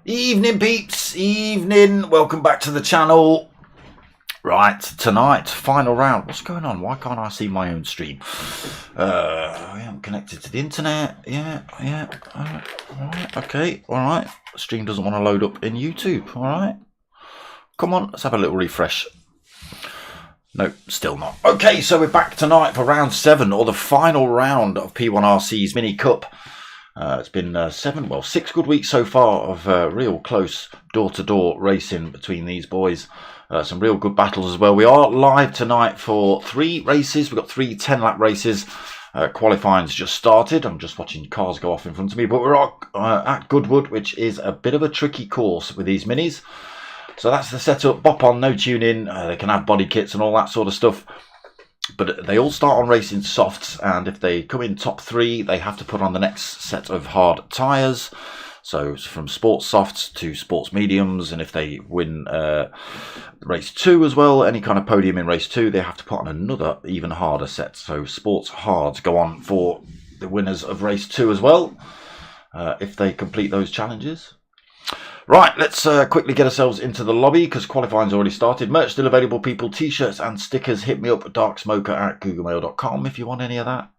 Evening peeps, evening, welcome back to the channel. Right, tonight, final round. What's going on? Why can't I see my own stream? I am connected to the internet. Yeah, alright, okay, alright. The stream doesn't want to load up in YouTube, alright. Come on, let's have a little refresh. No, still not. Okay, so we're back tonight for round 7, or the final round of P1RCs Mini Cup. It's been 6 good weeks so far of real close door-to-door racing between these boys. Some real good battles as well. We are live tonight for 3 races. We've got 3 10-lap races. Qualifying's just started. I'm just watching cars go off in front of me. But we're at Goodwood, which is a bit of a tricky course with these minis. So that's the setup. Bop on, no tune-in. They can have body kits and all that sort of stuff. But they all start on racing softs, and if they come in top 3, they have to put on the next set of hard tyres. So it's from sports softs to sports mediums, and if they win race 2 as well, any kind of podium in race 2, they have to put on another even harder set. So sports hards go on for the winners of race 2 as well, if they complete those challenges. Right, let's quickly get ourselves into the lobby because qualifying's already started. Merch still available, people. T-shirts and stickers. Hit me up at darksmoker@googlemail.com if you want any of that.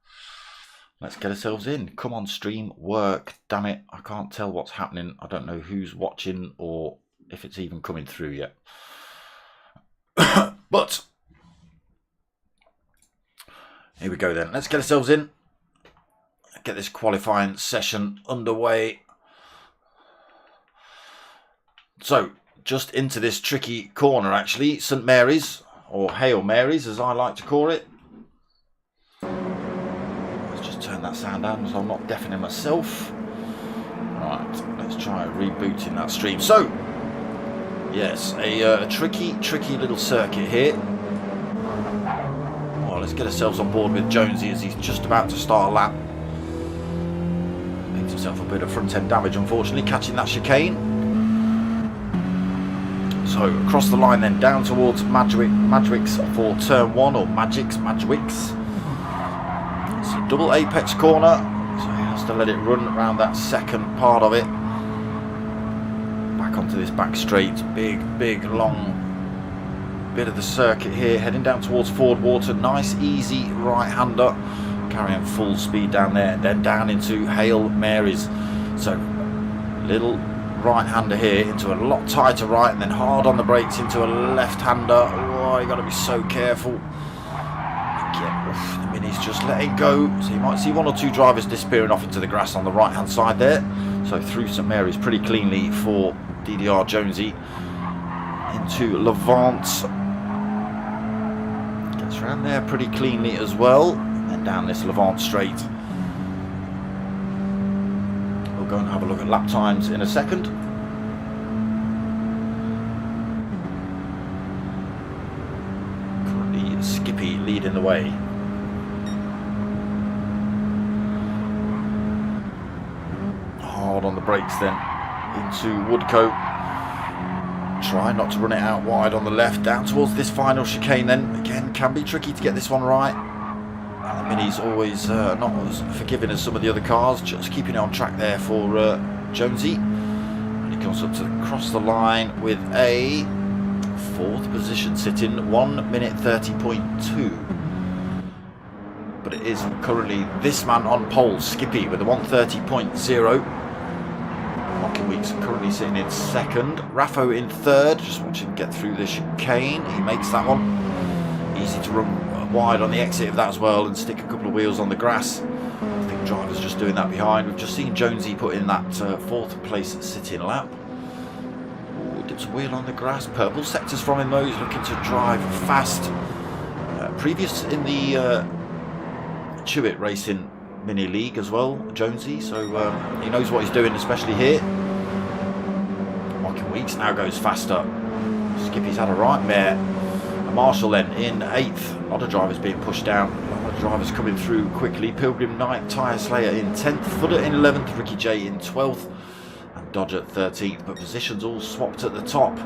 Let's get ourselves in. Come on, stream, work. Damn it, I can't tell what's happening. I don't know who's watching or if it's even coming through yet. But here we go then. Let's get ourselves in. Get this qualifying session underway. So, just into this tricky corner actually, St Mary's, or Hail Marys as I like to call it. Let's just turn that sound down so I'm not deafening myself. Right, let's try rebooting that stream. So, yes, a tricky little circuit here. Well, let's get ourselves on board with Jonesy as he's just about to start a lap. Makes himself a bit of front end damage unfortunately, catching that chicane. So across the line then, down towards Madgwicks for turn 1, or Madgwicks. It's a double apex corner, so he has to let it run around that second part of it. Back onto this back straight, big long bit of the circuit here, heading down towards Ford Water. Nice easy right-hander, carrying full speed down there, and then down into Hail Marys. So little right-hander here into a lot tighter right, and then hard on the brakes into a left-hander. Oh, you got to be so careful. Again, the Mini's just letting go, so you might see 1 or 2 drivers disappearing off into the grass on the right-hand side there. So through St Mary's pretty cleanly for DDR Jonesy into Levant. Gets around there pretty cleanly as well, and then down this Levant straight. Go and have a look at lap times in a second. Currently Skippy leading the way. Hard on the brakes then into Woodcote. Try not to run it out wide on the left, down towards this final chicane then. Again, can be tricky to get this one right. The Mini's always not as forgiving as some of the other cars, just keeping it on track there for Jonesy. And he comes up to cross the line with a 4th position sitting, 1 minute 30.2. But it is currently this man on pole, Skippy, with a 130.0. Mocking Weeks currently sitting in 2nd. Raffo in 3rd, just watch him get through the chicane. He makes that one. Easy to run wide on the exit of that as well and stick a couple of wheels on the grass. drivers just doing that behind. We've just seen Jonesy put in that 4th place sit-in lap. Ooh, dips a wheel on the grass. Purple sectors from him though. He's looking to drive fast. Previous in the Chewett Racing Mini League as well, Jonesy. So he knows what he's doing, especially here. Mocking Weeks now goes faster. Skippy's had a right mare. Marshall then in 8th. A lot of drivers being pushed down. A lot of drivers coming through quickly. Pilgrim 9th. Tyre Slayer in 10th. Footer in 11th. Ricky J in 12th. And Dodger 13th. But positions all swapped at the top.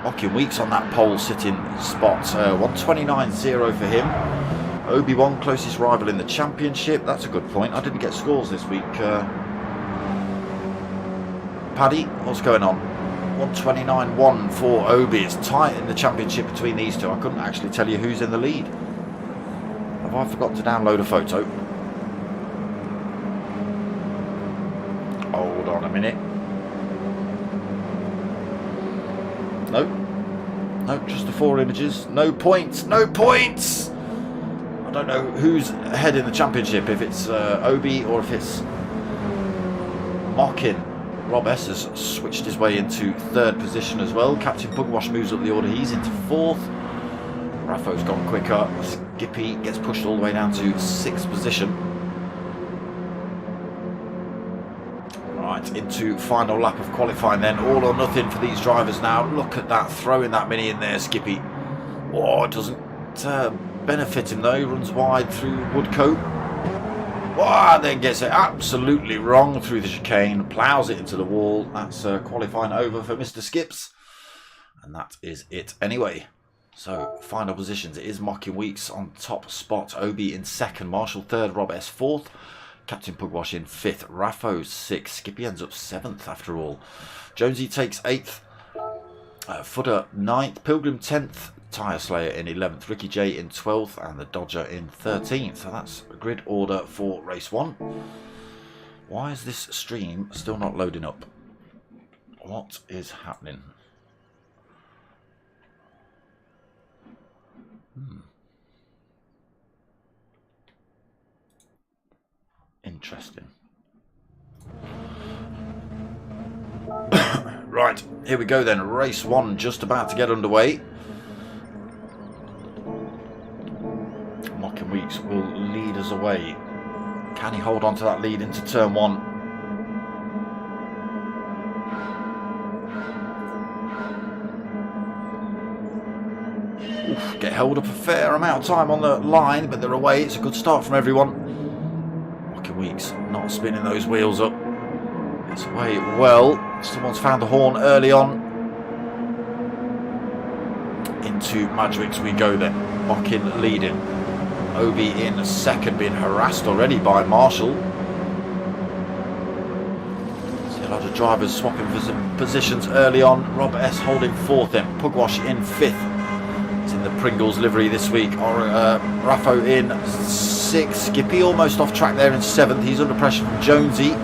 Mocking Weeks on that pole sitting spot. 129.0 for him. Obi-Wan, closest rival in the championship. That's a good point. I didn't get scores this week. Paddy, what's going on? 129.1 for Obi. It's tight in the championship between these two. I couldn't actually tell you who's in the lead. Have I forgot to download a photo? Hold on a minute. No, just the 4 images. No points. No points. I don't know who's ahead in the championship. If it's Obi or if it's Mockin. Rob S has switched his way into 3rd position as well. Captain Pugwash moves up the order. He's into 4th. Raffo's gone quicker. Skippy gets pushed all the way down to 6th position. Right, into final lap of qualifying then. All or nothing for these drivers now. Look at that, throwing that Mini in there, Skippy. Oh, it doesn't benefit him though. He runs wide through Woodcote. Oh, then gets it absolutely wrong through the chicane, ploughs it into the wall. That's qualifying over for Mr. Skips. And that is it anyway. So, final positions. It is Mocking Weeks on top spot. Obi in 2nd, Marshall 3rd, Rob S 4th. Captain Pugwash in 5th, Raffo 6th. Skippy ends up 7th after all. Jonesy takes 8th. Footer 9th, Pilgrim 10th. Tyre Slayer in 11th, Ricky J in 12th, and the Dodger in 13th. So that's a grid order for race 1. Why is this stream still not loading up? What is happening? Interesting. Right, here we go then. Race 1 just about to get underway. Mocking Weeks will lead us away. Can he hold on to that lead into turn 1? Oof, get held up a fair amount of time on the line, but they're away. It's a good start from everyone. Mocking Weeks not spinning those wheels up. It's away well. Someone's found the horn early on. Into Madrix we go then. Mocking leading. Obi in 2nd, being harassed already by Marshall. See a lot of drivers swapping positions early on. Rob S holding 4th then. Pugwash in 5th. It's in the Pringles livery this week. Raffo in 6th. Skippy almost off track there in 7th. He's under pressure from Jonesy.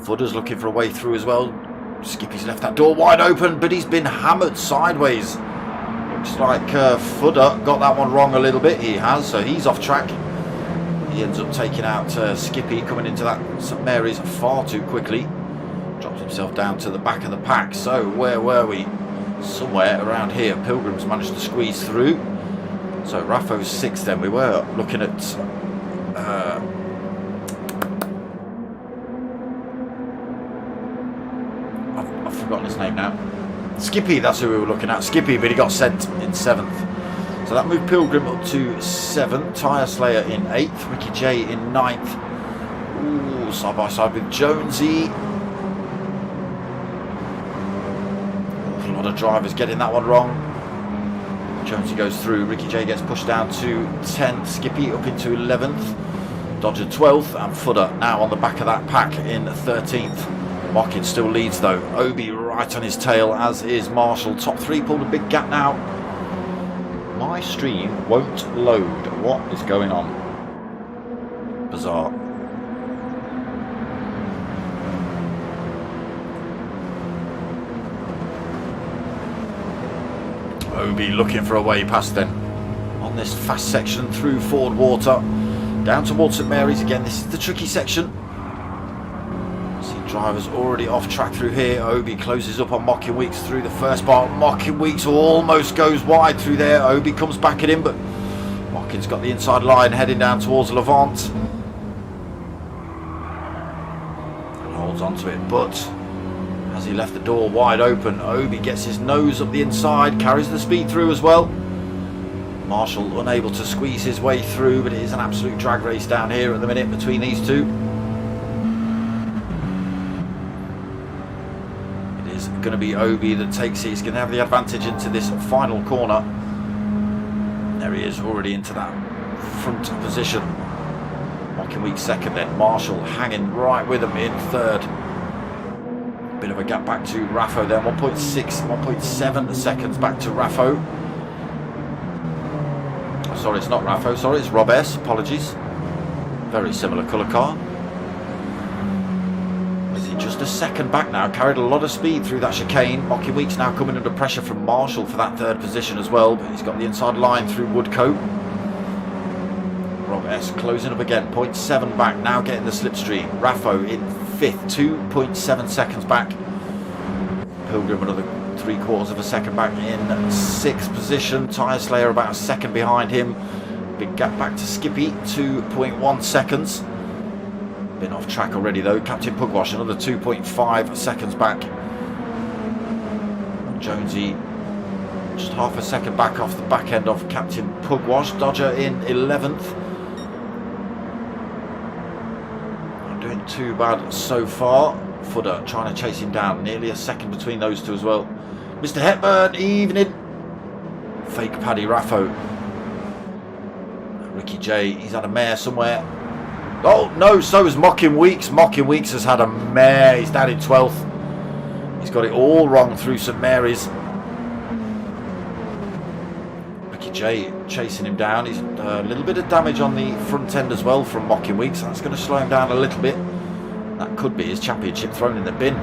Footer's looking for a way through as well. Skippy's left that door wide open, but he's been hammered sideways. Looks like Footer got that one wrong a little bit. He has, so he's off track. He ends up taking out Skippy, coming into that St Mary's far too quickly. Drops himself down to the back of the pack. So where were we? Somewhere around here. Pilgrim's managed to squeeze through. So Raffo's 6th then. We were looking at I've forgotten his name now. Skippy, that's who we were looking at. Skippy, but he got sent in 7th. So that moved Pilgrim up to 7th. Tyre Slayer in 8th. Ricky J in 9th. Ooh, side by side with Jonesy. A lot of drivers getting that one wrong. Jonesy goes through. Ricky J gets pushed down to 10th. Skippy up into 11th. Dodger 12th. And Footer now on the back of that pack in 13th. Mockin still leads though. Obi right on his tail, as is Marshall. Top 3 pulled a big gap now. My stream won't load. What is going on? Bizarre. Obi looking for a way past then. On this fast section through Ford Water. Down towards St Mary's again. This is the tricky section. See drivers already off track through here. Obi closes up on Mocking Weeks through the first part. Mocking Weeks almost goes wide through there. Obi comes back at him, but Mocking's got the inside line heading down towards Levant. And holds onto it, but as he left the door wide open, Obi gets his nose up the inside, carries the speed through as well. Marshall unable to squeeze his way through, but it is an absolute drag race down here at the minute between these two. It is going to be Obi that takes it. He's going to have the advantage into this final corner. There he is, already into that front position. Mocking Weeks second, then Marshall hanging right with him in third. Bit of a gap back to Raffo then, 1.6, 1.7 seconds back to Raffo. Sorry, it's not Raffo, sorry, it's Rob S, apologies. Very similar colour car. Is he just a second back now? Carried a lot of speed through that chicane. Mocking Weeks now coming under pressure from Marshall for that third position as well, but he's got the inside line through Woodcote. Rob S closing up again, 0.7 back, now getting the slipstream. Raffo in fifth, 2.7 seconds back. Pilgrim another 3/4 of a second back in sixth position. Tyre Slayer about a second behind him. Big gap back to Skippy, 2.1 seconds. Been off track already though. Captain Pugwash another 2.5 seconds back. Jonesy just half a second back off the back end of Captain Pugwash. Dodger in 11th. Not doing too bad so far. Fudder trying to chase him down. Nearly a second between those two as well. Mr Hepburn, evening. Fake Paddy Raffo. Ricky J, he's had a mare somewhere. Oh no, so is Mocking Weeks. Mocking Weeks has had a mare. He's down in 12th. He's got it all wrong through St Mary's. Ricky J chasing him down. He's a little bit of damage on the front end as well from Mocking Weeks. That's going to slow him down a little bit. That could be his championship thrown in the bin.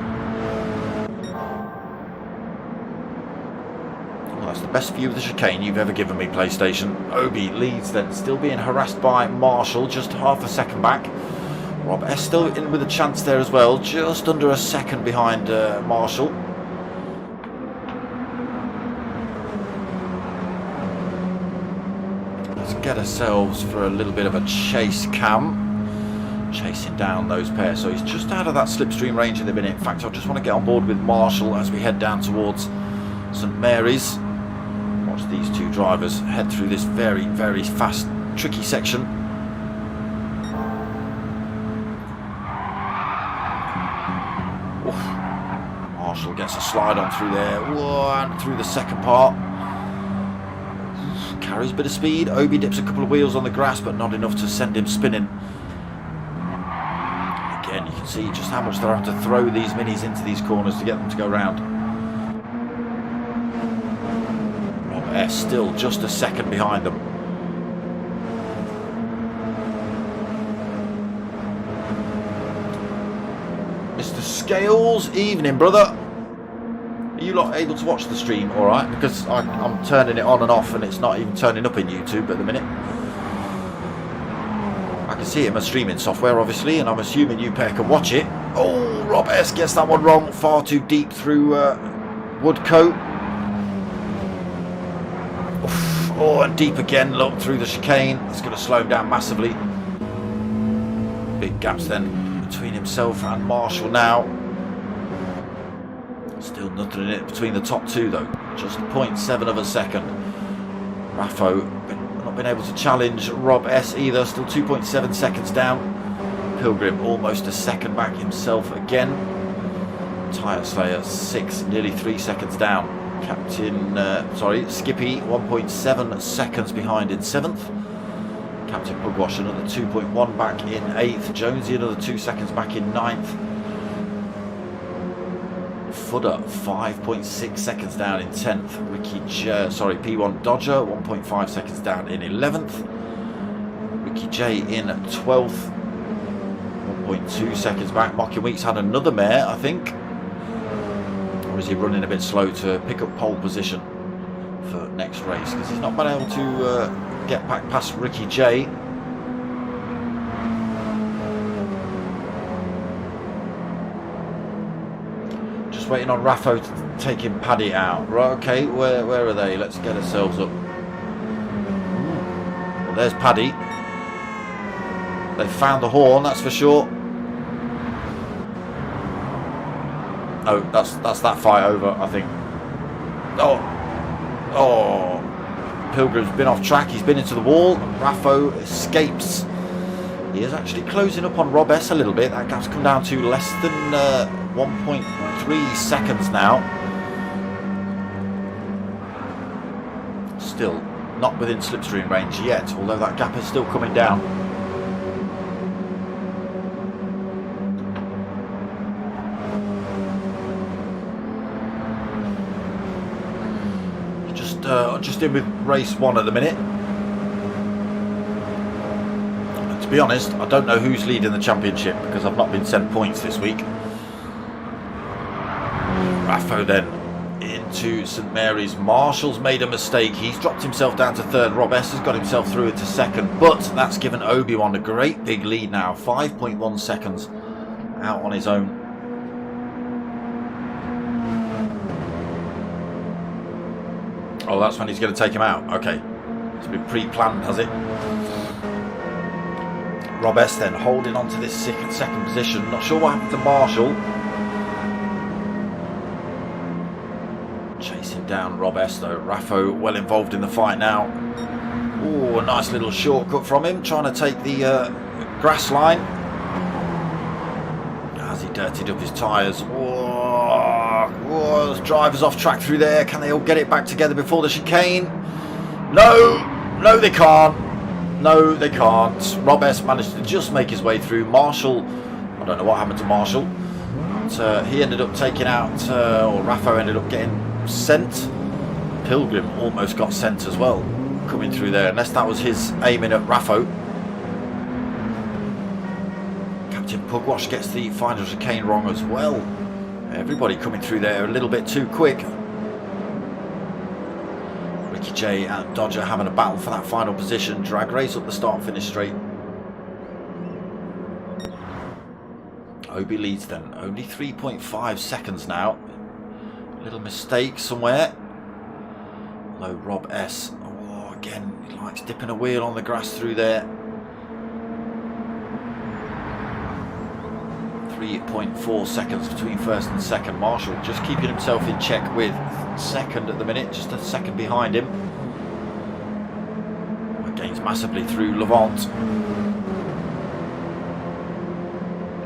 Well, that's the best view of the chicane you've ever given me, PlayStation. Obi leads then, still being harassed by Marshall, just half a second back. Rob S still in with a chance there as well, just under a second behind Marshall. Let's get ourselves for a little bit of a chase cam. Chasing down those pairs, so he's just out of that slipstream range in the minute. In fact, I just want to get on board with Marshall as we head down towards St Mary's. Watch these two drivers head through this very, very fast, tricky section. Oof. Marshall gets a slide on through there. Whoa, and through the second part. Carries a bit of speed. Obi dips a couple of wheels on the grass, but not enough to send him spinning. Again, you can see just how much they're having to throw these minis into these corners to get them to go round. Rob S still just a second behind them. Mr Scales, evening brother. Are you lot able to watch the stream alright? Because I'm turning it on and off and it's not even turning up in YouTube at the minute. I can see it in my streaming software obviously, and I'm assuming you pair can watch it. Oh, Rob S gets that one wrong, far too deep through Woodcote. Oof. Oh, and deep again, look, through the chicane. It's going to slow him down massively. Big gaps then between himself and Marshall now. Still nothing in it between the top two though, just 0.7 of a second. Raffo not been able to challenge Rob S either, still 2.7 seconds down. Pilgrim almost a second back himself again. Tyre Slayer 6, nearly 3 seconds down. Skippy 1.7 seconds behind in 7th. Captain Pugwash another 2.1 back in 8th. Jonesy another 2 seconds back in 9th. Fudder 5.6 seconds down in 10th. P1 Dodger 1.5 seconds down in 11th. Ricky J in 12th, 1.2 seconds back. Mocking Weeks had another mare, I think. Or is he running a bit slow to pick up pole position for next race? Because he's not been able to get back past Ricky J. Just waiting on Raffo to take him Paddy out. Right, okay, where are they? Let's get ourselves up. Well, there's Paddy. They've found the horn, that's for sure. Oh, that's that fight over, I think. Oh, Pilgrim's been off track. He's been into the wall. Raffo escapes. He is actually closing up on Rob S a little bit. That gap's come down to less than 1.3 seconds now. Still not within slipstream range yet, although that gap is still coming down. Just in with race 1 at the minute. And to be honest, I don't know who's leading the championship because I've not been sent points this week. Raffo then into St Mary's. Marshall's made a mistake. He's dropped himself down to 3rd. Rob S has got himself through into 2nd, but that's given Obi-Wan a great big lead now. 5.1 seconds out on his own. Oh, that's when he's going to take him out. Okay. It's been pre-planned, has it? Rob S then holding on to this second position. Not sure what happened to Marshall. Chasing down Rob S though. Raffo well involved in the fight now. Oh, a nice little shortcut from him. Trying to take the grass line. As he dirtied up his tyres. Whoa, the driver's off track through there. Can they all get it back together before the chicane? No, they can't. No, they can't. Rob S managed to just make his way through. Marshall, I don't know what happened to Marshall. But, he ended up taking out, or Raffo ended up getting sent. Pilgrim almost got sent as well, coming through there, unless that was his aiming at Raffo. Captain Pugwash gets the final chicane wrong as well. Everybody coming through there a little bit too quick. Ricky J and Dodger having a battle for that final position. Drag race up the start finish straight. Obi leads then. Only 3.5 seconds now. Little mistake somewhere. Although Rob S. Oh, again, he likes dipping a wheel on the grass through there. 3.4 seconds between 1st and 2nd. Marshall just keeping himself in check with 2nd at the minute, just a 2nd behind him. Gains massively through Levant.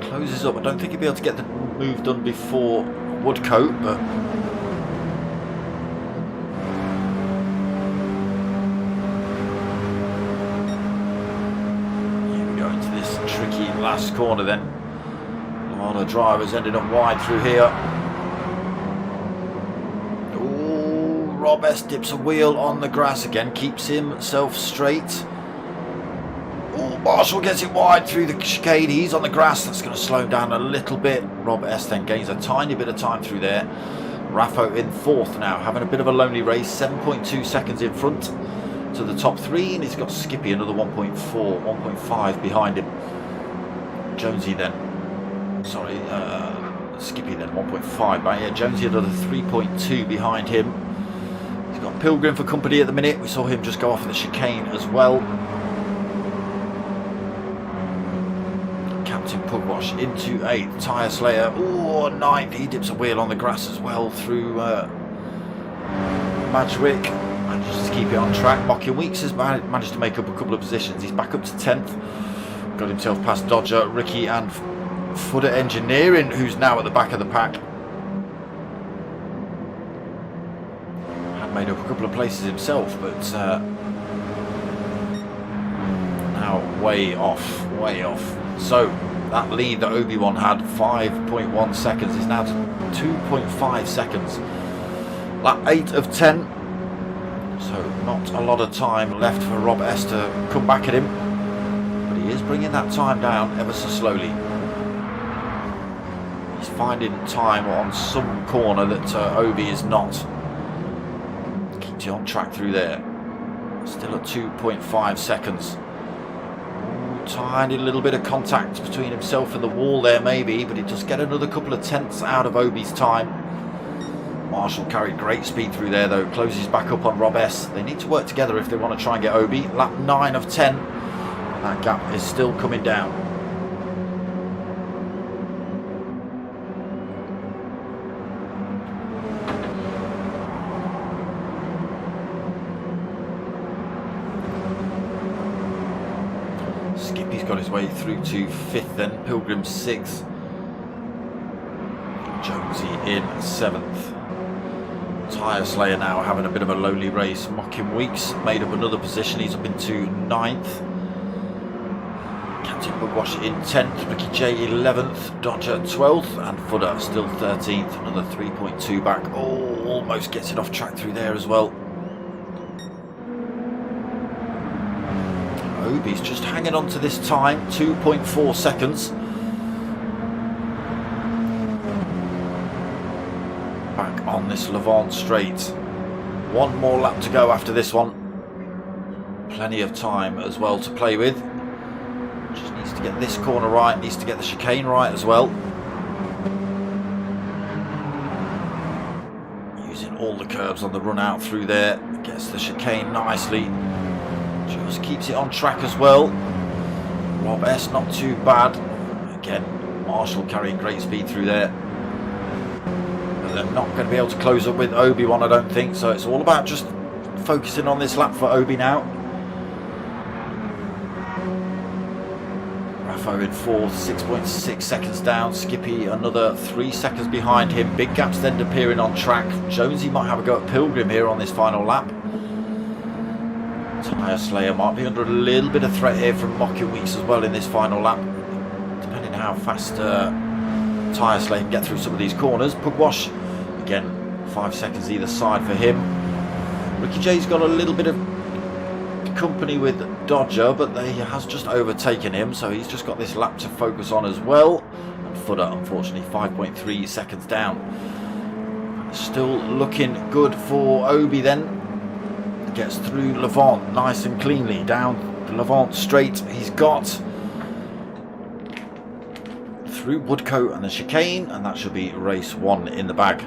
Closes up. I don't think he'll be able to get the move done before Woodcote, but here we go into this tricky last corner then. A lot of drivers ended up wide through here. Oh, Rob S dips a wheel on the grass again, keeps himself straight. Oh, Marshall gets it wide through the chicane. He's on the grass. That's going to slow him down a little bit. Rob S then gains a tiny bit of time through there. Raffo in 4th now, having a bit of a lonely race. 7.2 seconds in front to the top 3, and he's got Skippy another 1.4, 1.5 behind him. Jonesy then. Sorry, Skippy then 1.5, but yeah, Jonesy another 3.2 behind him. He's got Pilgrim for company at the minute. We saw him just go off of the chicane as well. Captain Pugwash into 8th. Tyre Slayer, oh, 9th. He dips a wheel on the grass as well through Madgwick. Manages to keep it on track. Mocking Weeks has managed to make up a couple of positions. He's back up to 10th. Got himself past Dodger, Ricky and Footer Engineering, who's now at the back of the pack. Had made up a couple of places himself, but now way off. So that lead that Obi-Wan had, 5.1 seconds, is now to 2.5 seconds. Lap 8 of 10. So not a lot of time left for Rob S to come back at him. But he is bringing that time down ever so slowly. He's finding time on some corner that Obi is not. Keeps you on track through there. Still at 2.5 seconds. Tiny little bit of contact between himself and the wall there maybe, but he does get another couple of tenths out of Obi's time. Marshall carried great speed through there though, closes back up on Rob S. They need to work together if they want to try and get Obi. Lap 9 of 10, and that gap is still coming down. Skippy's got his way through to 5th then, Pilgrim 6th. Jonesy in 7th. Tyre Slayer now having a bit of a lowly race. Mocking Weeks made up another position, he's up into 9th. Captain Bugwash in 10th, Ricky J 11th, Dodger 12th, and Fudder still 13th, another 3.2 back. Oh, almost gets it off track through there as well. Obi's just hanging on to this time, 2.4 seconds. Back on this Levant straight. One more lap to go after this one. Plenty of time as well to play with. Just needs to get this corner right, needs to get the chicane right as well. Using all the curbs on the run out through there. Gets the chicane nicely. Just keeps it on track as well. Rob S not too bad. Again, Marshall carrying great speed through there. But they're not going to be able to close up with Obi-Wan, I don't think. So it's all about just focusing on this lap for Obi now. Raffo in 4th, 6.6 seconds down. Skippy another 3 seconds behind him. Big gaps then appearing on track. Jonesy might have a go at Pilgrim here on this final lap. Tyre Slayer might be under a little bit of threat here from Mocking Weeks as well in this final lap, depending how fast Tyre Slayer can get through some of these corners. Pugwash, again, 5 seconds either side for him. Ricky J's got a little bit of company with Dodger, but he has just overtaken him, so he's just got this lap to focus on as well. And Fudder, unfortunately, 5.3 seconds down. Still looking good for Obi then. Gets through Levant nice and cleanly down the Levant straight. He's got through Woodcote and the chicane, and that should be race 1 in the bag.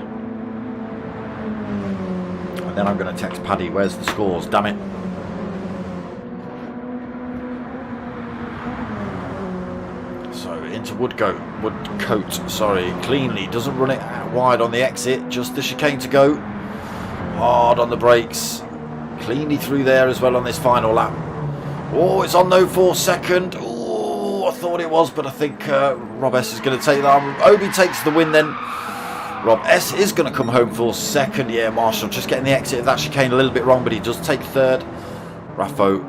And then I'm going to text Paddy, where's the scores, damn it. So into Woodcote, sorry, cleanly, doesn't run it out wide on the exit, just the chicane to go. Hard on the brakes. Cleanly through there as well on this final lap. Oh, it's on though for 2nd. Oh, I thought it was, but I think Rob S is going to take that. Obi takes the win then. Rob S is going to come home for 2nd. Yeah, Marshall just getting the exit of that chicane a little bit wrong, but he does take 3rd. Raffo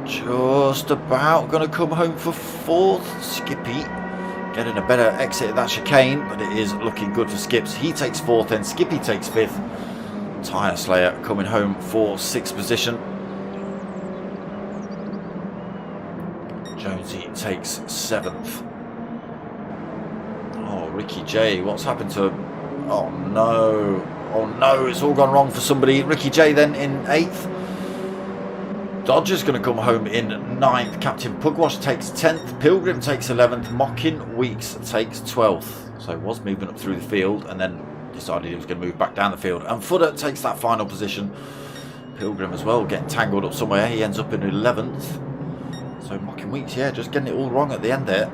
just about going to come home for 4th. Skippy getting a better exit of that chicane, but it is looking good for Skips. He takes 4th, then Skippy takes 5th. Tyre Slayer coming home for 6th position. Jonesy takes 7th. Oh, Ricky J, what's happened to him? Oh no, oh no, it's all gone wrong for somebody. Ricky J then in 8th. Dodger's going to come home in 9th. Captain Pugwash takes 10th. Pilgrim takes 11th. Mocking Weeks takes 12th. So was moving up through the field and then decided he was going to move back down the field, and Fudder takes that final position. Pilgrim as well getting tangled up somewhere, he ends up in 11th. So Mocking Weeks, yeah, just getting it all wrong at the end there.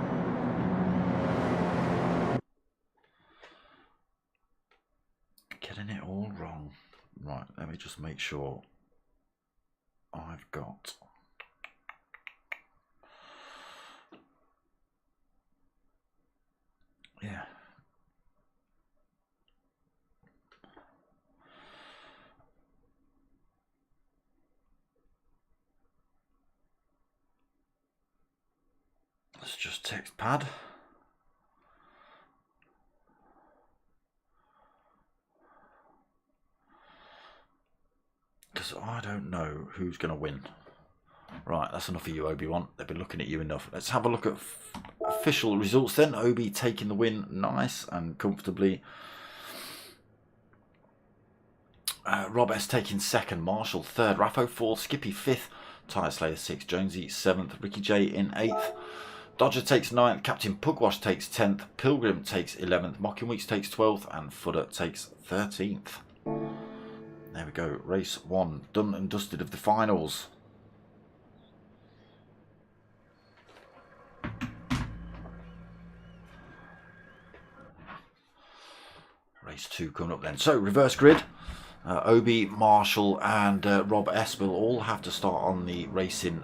Getting it all wrong. Right, let me just make sure I've got yeah. Let's just text Pad. Because I don't know who's going to win. Right, that's enough of you, Obi-Wan. They've been looking at you enough. Let's have a look at official results then. Obi taking the win nice and comfortably. Rob S taking 2nd. Marshall 3rd. Raffo 4th. Skippy 5th. Tyre Slayer 6th, Jonesy 7th, Ricky J in 8th, Dodger takes 9th, Captain Pugwash takes 10th, Pilgrim takes 11th, Mocking Weeks takes 12th, and Footer takes 13th. There we go, race 1 done and dusted of the finals. Race 2 coming up then. So, reverse grid. Obi, Marshall and Rob S will all have to start on the racing,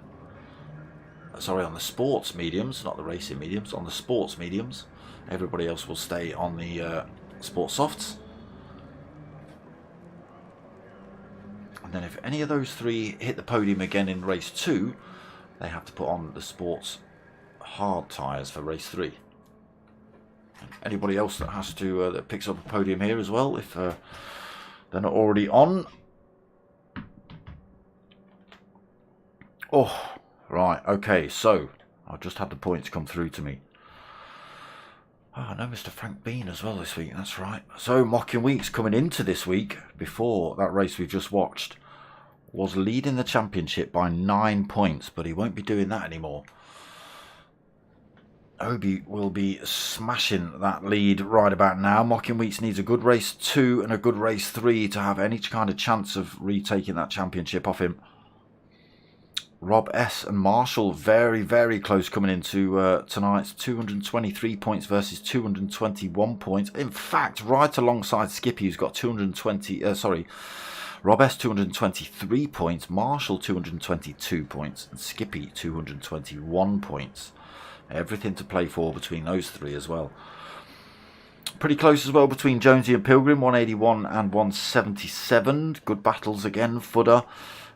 sorry, on the sports mediums, not the racing mediums, on the sports mediums. Everybody else will stay on the sports softs. And then if any of those three hit the podium again in race 2, they have to put on the sports hard tyres for race 3. And anybody else that has to that picks up a podium here as well, if they're not already on. Oh, right, okay, so I just had the points come through to me. Oh, I know Mr. Frank Bean as well this week, that's right. So Mocking Weeks coming into this week, before that race we've just watched, was leading the championship by 9 points, but he won't be doing that anymore. Obi will be smashing that lead right about now. Mocking Weeks needs a good race 2 and a good race 3 to have any kind of chance of retaking that championship off him. Rob S and Marshall very, very close coming into tonight's 223 points versus 221 points. In fact, right alongside Skippy, who's got 220, Rob S 223 points, Marshall 222 points, and Skippy 221 points. Everything to play for between those three as well. Pretty close as well between Jonesy and Pilgrim, 181 and 177. Good battles again, Footer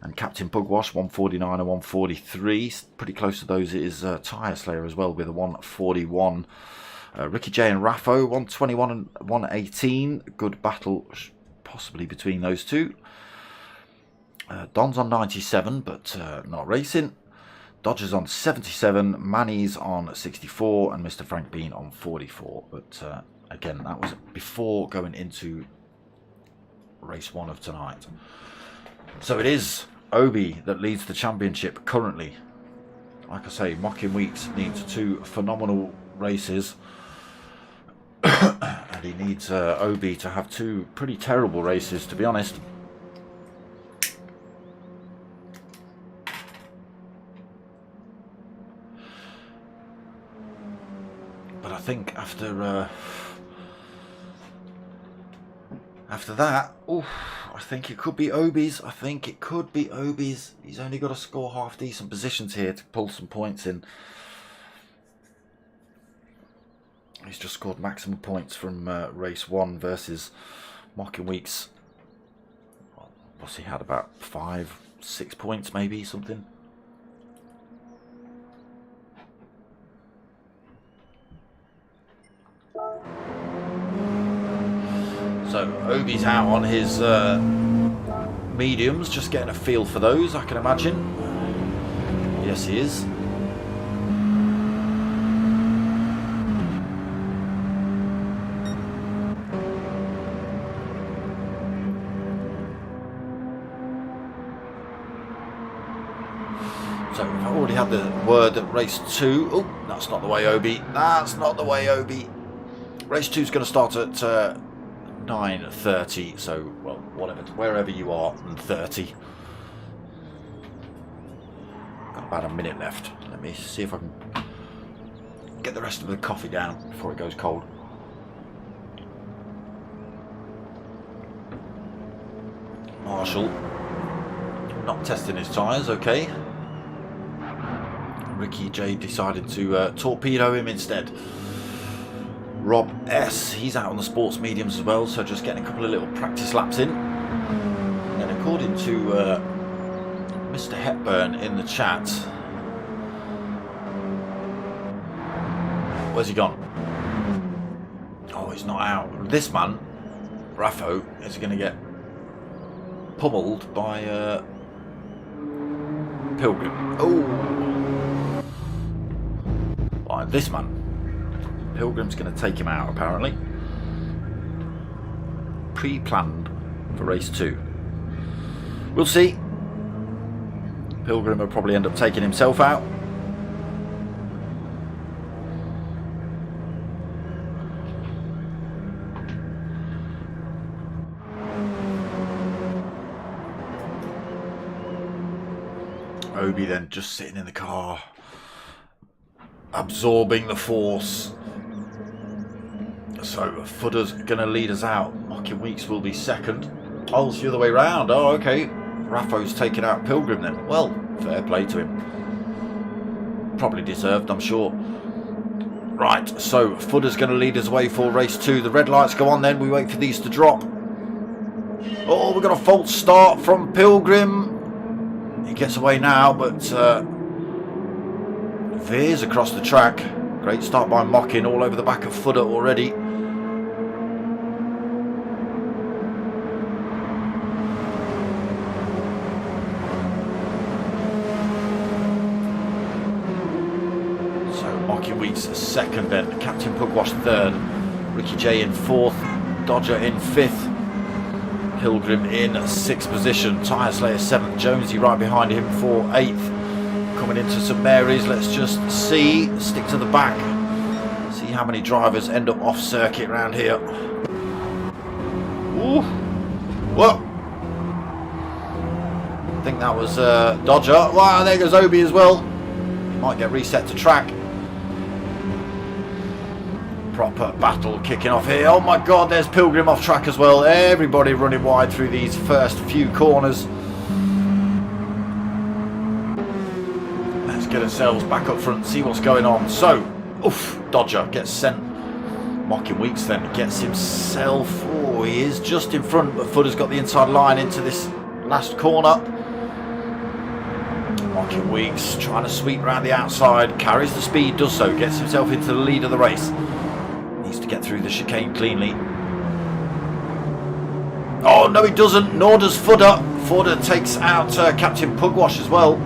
and Captain Pugwash, 149 and 143. Pretty close to those is Tyre Slayer as well with a 141. Ricky J and Raffo, 121 and 118. Good battle possibly between those two. Don's on 97 but not racing. Dodger's on 77, Manny's on 64, and Mr. Frank Bean on 44. But again, that was before going into race 1 of tonight. So it is Obi that leads the championship currently. Like I say, Mocking Weeks needs 2 phenomenal races. And he needs Obi to have 2 pretty terrible races, to be honest. I think after that, I think it could be Obi's. I think it could be Obi's. He's only got to score half decent positions here to pull some points in. He's just scored maximum points from race 1 versus Mocking Weeks. What's he had, about 5-6 points maybe, something. So Obi's out on his mediums, just getting a feel for those, I can imagine. Yes, he is. So I've already had the word at race 2. Oh, that's not the way, Obi. That's not the way, Obi. Race 2 is going to start at 9:30, so, well, whatever, wherever you are, and 30. Got about a minute left. Let me see if I can get the rest of the coffee down before it goes cold. Marshall not testing his tyres, okay. Ricky J decided to torpedo him instead. Rob S, he's out on the sports mediums as well, so just getting a couple of little practice laps in. And according to Mr. Hepburn in the chat, where's he gone? Oh, he's not out. This man, Raffo, is going to get pummeled by Pilgrim. Oh, by this man. Pilgrim's going to take him out, apparently. Pre-planned for race 2. We'll see. Pilgrim will probably end up taking himself out. Obi then just sitting in the car, absorbing the force. So Footer's going to lead us out. Mocking Weeks will be second. Oh, it's the other way round. Oh, okay. Raffo's taken out Pilgrim then. Well, fair play to him. Probably deserved, I'm sure. Right, so Footer's going to lead us away for race 2. The red lights go on then. We wait for these to drop. Oh, we've got a false start from Pilgrim. He gets away now, but veers across the track. Great start by Mocking, all over the back of Footer already. So Mocking Weeks second then, Captain Pugwash third, Ricky J in fourth, Dodger in fifth. Pilgrim in 6th position, Tyre Slayer 7th, Jonesy right behind him for 8th. Coming into St Mary's, let's just see, stick to the back, see how many drivers end up off circuit around here. Ooh, whoa! I think that was Dodger. Wow, there goes Obi as well. Might get reset to track. Proper battle kicking off here. Oh my god, there's Pilgrim off track as well. Everybody running wide through these first few corners. Let's get ourselves back up front and see what's going on. So, oof, Dodger gets sent. Mocking Weeks then gets himself. Oh, he is just in front, but Footer's got the inside line into this last corner. Mocking Weeks trying to sweep around the outside. Carries the speed, does so, gets himself into the lead of the race. To get through the chicane cleanly. Oh no, he doesn't, nor does Footer. Footer takes out Captain Pugwash as well.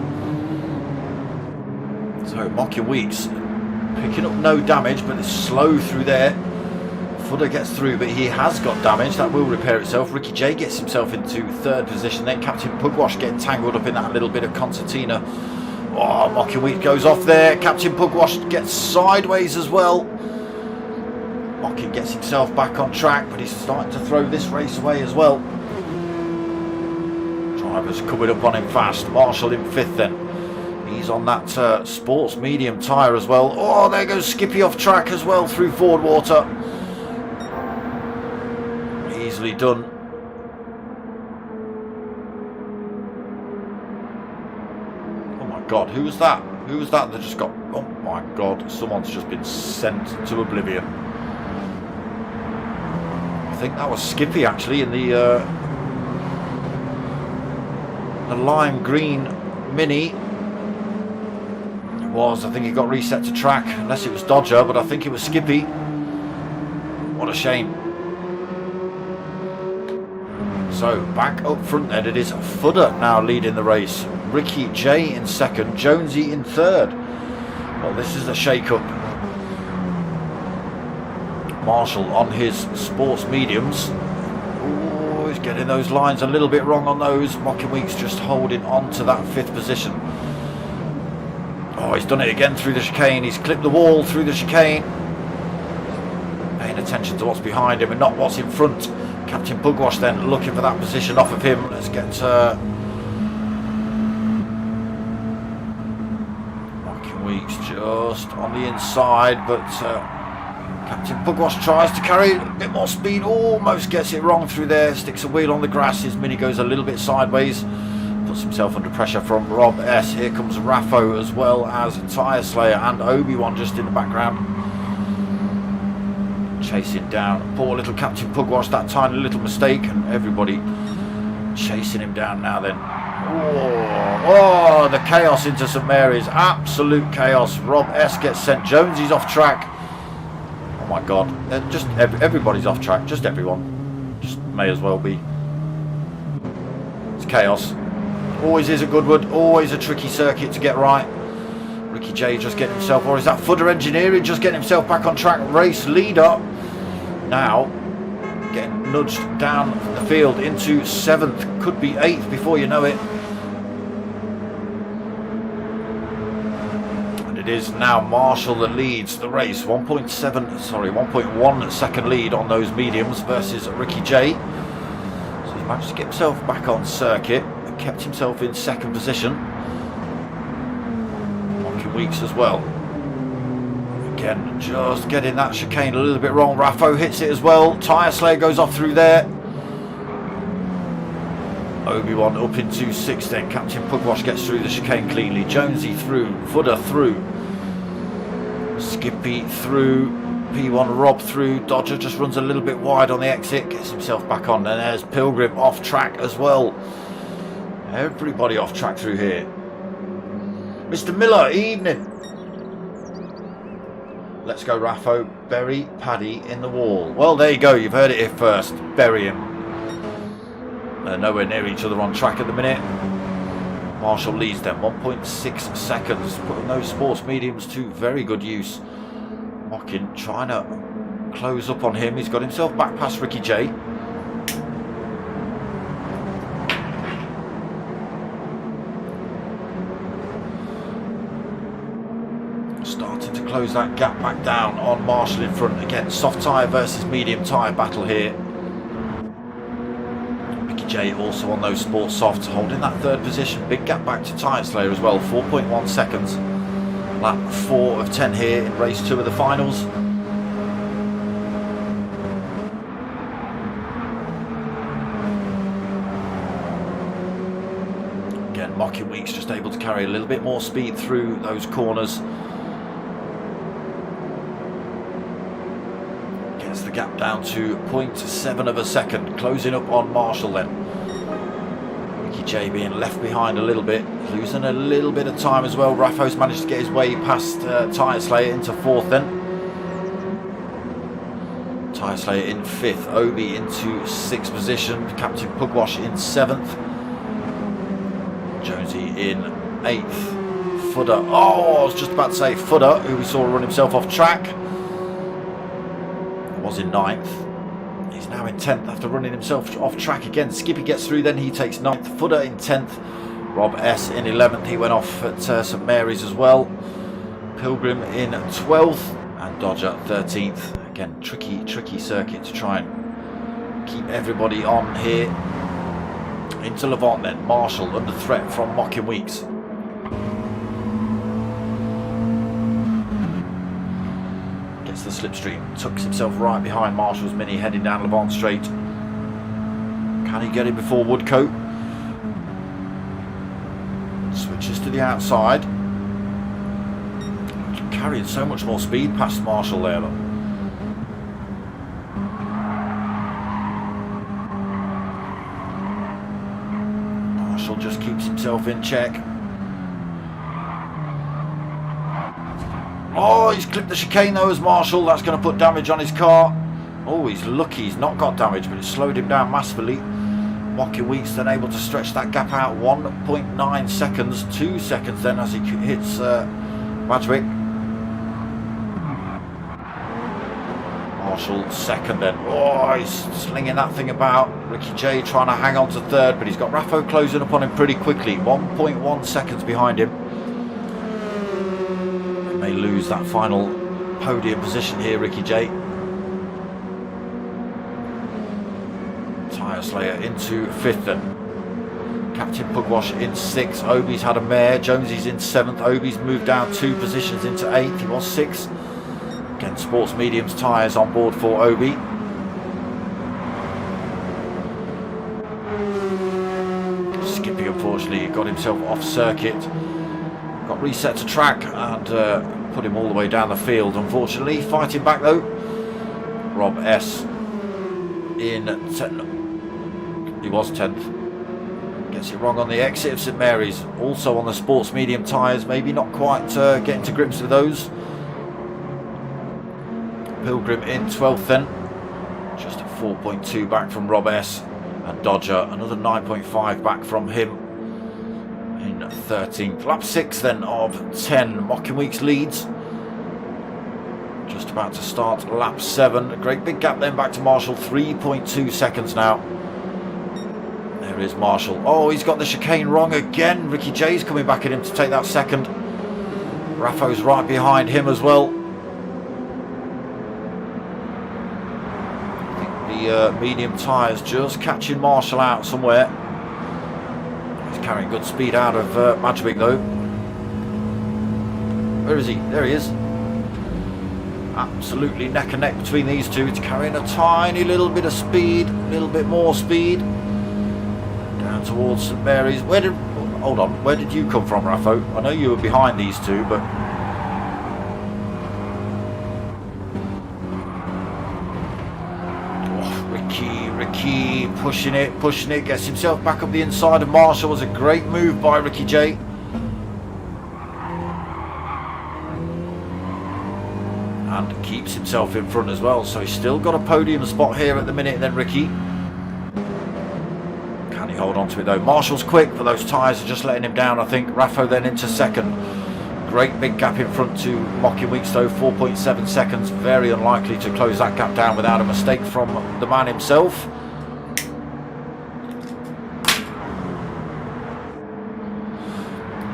So Mocking Weeks picking up no damage, but it's slow through there. Footer gets through, but he has got damage. That will repair itself. Ricky J gets himself into 3rd position. Then Captain Pugwash getting tangled up in that little bit of concertina. Oh, Mocking Weeks goes off there. Captain Pugwash gets sideways as well. Mocking gets himself back on track, but he's starting to throw this race away as well. Drivers coming up on him fast. Marshall in 5th then. He's on that sports medium tyre as well. Oh, there goes Skippy off track as well through Ford Water. Easily done. Oh my god, who was that? Who was that just got... Oh my god, someone's just been sent to oblivion. I think that was Skippy actually in the lime green Mini. It was, I think he got reset to track, unless it was Dodger, but I think it was Skippy. What a shame. So back up front then, it is Footer now leading the race. Ricky J in 2nd, Jonesy in 3rd. Well, this is a shake-up. Marshall on his sports mediums. Oh, he's getting those lines a little bit wrong on those. Mocking Weeks just holding on to that 5th position. Oh, he's done it again through the chicane. He's clipped the wall through the chicane. Paying attention to what's behind him and not what's in front. Captain Pugwash then looking for that position off of him. Let's get Mocking Weeks just on the inside, but Captain Pugwash tries to carry a bit more speed, almost gets it wrong through there, sticks a wheel on the grass, his Mini goes a little bit sideways, puts himself under pressure from Rob S. Here comes Raffo as well as Tyre Slayer and Obi-Wan just in the background. Chasing down poor little Captain Pugwash, that tiny little mistake, and everybody chasing him down now then. Oh, the chaos into St Mary's, absolute chaos. Rob S gets sent, Jonesy's off track. Oh my god, just everybody's off track, just everyone. Just may as well be. It's chaos. Always is at Goodwood, always a tricky circuit to get right. Ricky J just getting himself, or is that Footer Engineering just getting himself back on track? Race leader now getting nudged down the field into 7th, could be 8th before you know it. it is now Marshall that leads the race. 1.1 second lead on those mediums versus Ricky J. So he's managed to get himself back on circuit and kept himself in second position. Monkey Weeks as well. Again, just getting that chicane a little bit wrong. Raffo hits it as well. Tyre Slayer goes off through there. Obi-Wan up into 6th then. Captain Pugwash gets through the chicane cleanly. Jonesy through. Fudder through. Skippy through. P1 Rob through. Dodger just runs a little bit wide on the exit. Gets himself back on. And there's Pilgrim off track as well. Everybody off track through here. Mr. Miller, evening. Let's go Raffo. Bury Paddy in the wall. Well, there you go. You've heard it here first. Bury him. They're nowhere near each other on track at the minute. Marshall leads them 1.6 seconds, putting those sports mediums to very good use. Mockin trying to close up on him. He's got himself back past Ricky J. Starting to close that gap back down on Marshall in front. Again, soft tyre versus medium tyre battle here. J also on those sports softs, holding that 3rd position. Big gap back to Tyre Slayer as well. 4.1 seconds. Lap 4 of 10 here in race 2 of the finals. Again, Mocking Weeks just able to carry a little bit more speed through those corners. The gap down to 0.7 of a second, closing up on Marshall then. Ricky J being left behind a little bit, losing a little bit of time as well. Raffo's managed to get his way past Tyre Slayer into 4th then. Tyre Slayer in 5th, Obi into 6th position, Captain Pugwash in 7th, Jonesy in 8th, Fudder, oh I was just about to say Fudder, who we saw run himself off track, was in 9th. He's now in 10th after running himself off track again. Skippy gets through, then he takes 9th. Fudder in 10th. Rob S in 11th. He went off at St Mary's as well. Pilgrim in 12th and Dodger 13th. Again, tricky circuit to try and keep everybody on here. Into Levant then. Marshall under threat from Mocking Weeks. The slipstream, tucks himself right behind Marshall's Mini heading down Levant Straight. Can he get him before Woodcote? Switches to the outside. Carrying so much more speed past Marshall there. Look. Marshall just keeps himself in check. Oh, he's clipped the chicane though as Marshall. That's going to put damage on his car. Oh, he's lucky he's not got damage, but it slowed him down massively. Mocking Weeks then able to stretch that gap out 1.9 seconds, 2 seconds then as he hits Badgwick. Marshall 2nd then. Oh, he's slinging that thing about. Ricky J trying to hang on to 3rd, but he's got Raffo closing up on him pretty quickly. 1.1 seconds behind him. May lose that final podium position here, Ricky J. Tyre Slayer into 5th then. Captain Pugwash in 6th. Obi's had a mare. Jonesy's in 7th. Obi's moved down 2 positions into 8th. He was 6th. Again, Sports Mediums tyres on board for Obi. Skippy unfortunately got himself off circuit. Got reset to track and put him all the way down the field, unfortunately. Fighting back though. Rob S in 10th. He was 10th. Gets it wrong on the exit of St Mary's. Also on the sports medium tyres. Maybe not quite getting to grips with those. Pilgrim in 12th then. Just 4.2 back from Rob S. And Dodger another 9.5 back from him. 13th. Lap 6 then of 10. Mocking Weeks leads. Just about to start lap 7. A great big gap then back to Marshall. 3.2 seconds now. There is Marshall. Oh, he's got the chicane wrong again. Ricky J's coming back at him to take that 2nd. Raffo's right behind him as well. I think the medium tyres just catching Marshall out somewhere. He's carrying good speed out of Madgewick though. Where is he? There he is. Absolutely neck and neck between these two. It's carrying a tiny little bit of speed, a little bit more speed. Down towards St Mary's. Hold on, where did you come from, Raffo? I know you were behind these two, but... Oh, Ricky, pushing it, gets himself back up the inside of Marshall. Was a great move by Ricky J. And keeps himself in front as well, so he's still got a podium spot here at the minute then, Ricky. Can he hold on to it though? Marshall's quick, but those tyres are just letting him down, I think. Raffo then into second. Great big gap in front to Mocking Weeks though, 4.7 seconds. Very unlikely to close that gap down without a mistake from the man himself.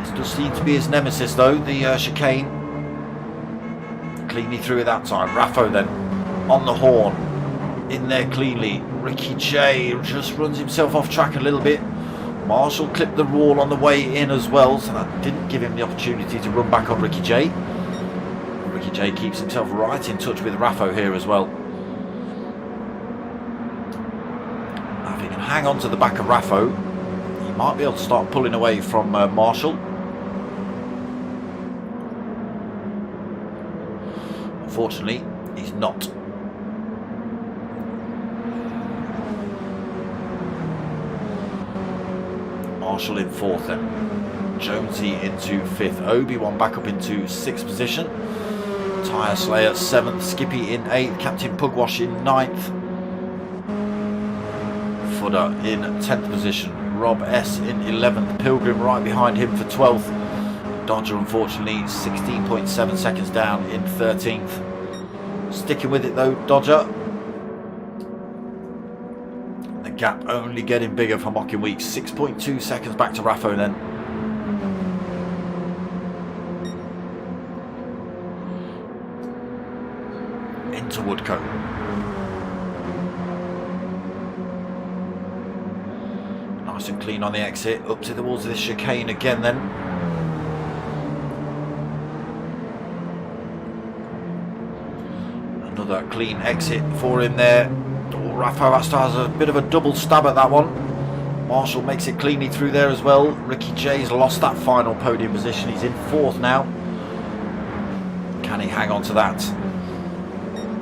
This does seem to be his nemesis though, the chicane. Cleanly through it that time. Raffo then on the horn, in there cleanly. Ricky J just runs himself off track a little bit. Marshall clipped the wall on the way in as well, so that didn't give him the opportunity to run back on Ricky J. Ricky J keeps himself right in touch with Raffo here as well. Now if he can hang on to the back of Raffo, he might be able to start pulling away from Marshall. Unfortunately, he's not. Marshall in fourth then. Jonesy into fifth. Obi-Wan back up into sixth position. Tyre Slayer seventh. Skippy in eighth. Captain Pugwash in ninth. Fudder in 10th position. Rob S in 11th. Pilgrim right behind him for 12th. Dodger unfortunately 16.7 seconds down in 13th. Sticking with it though, Dodger. The gap only getting bigger for Mocking Weeks. 6.2 seconds back to Raffo then. Into Woodcote. Nice and clean on the exit. Up towards this chicane again then. Another clean exit for him there. Oh, Raffo has a bit of a double stab at that one. Marshall makes it cleanly through there as well. Ricky J's lost that final podium position. He's in fourth now. Can he hang on to that?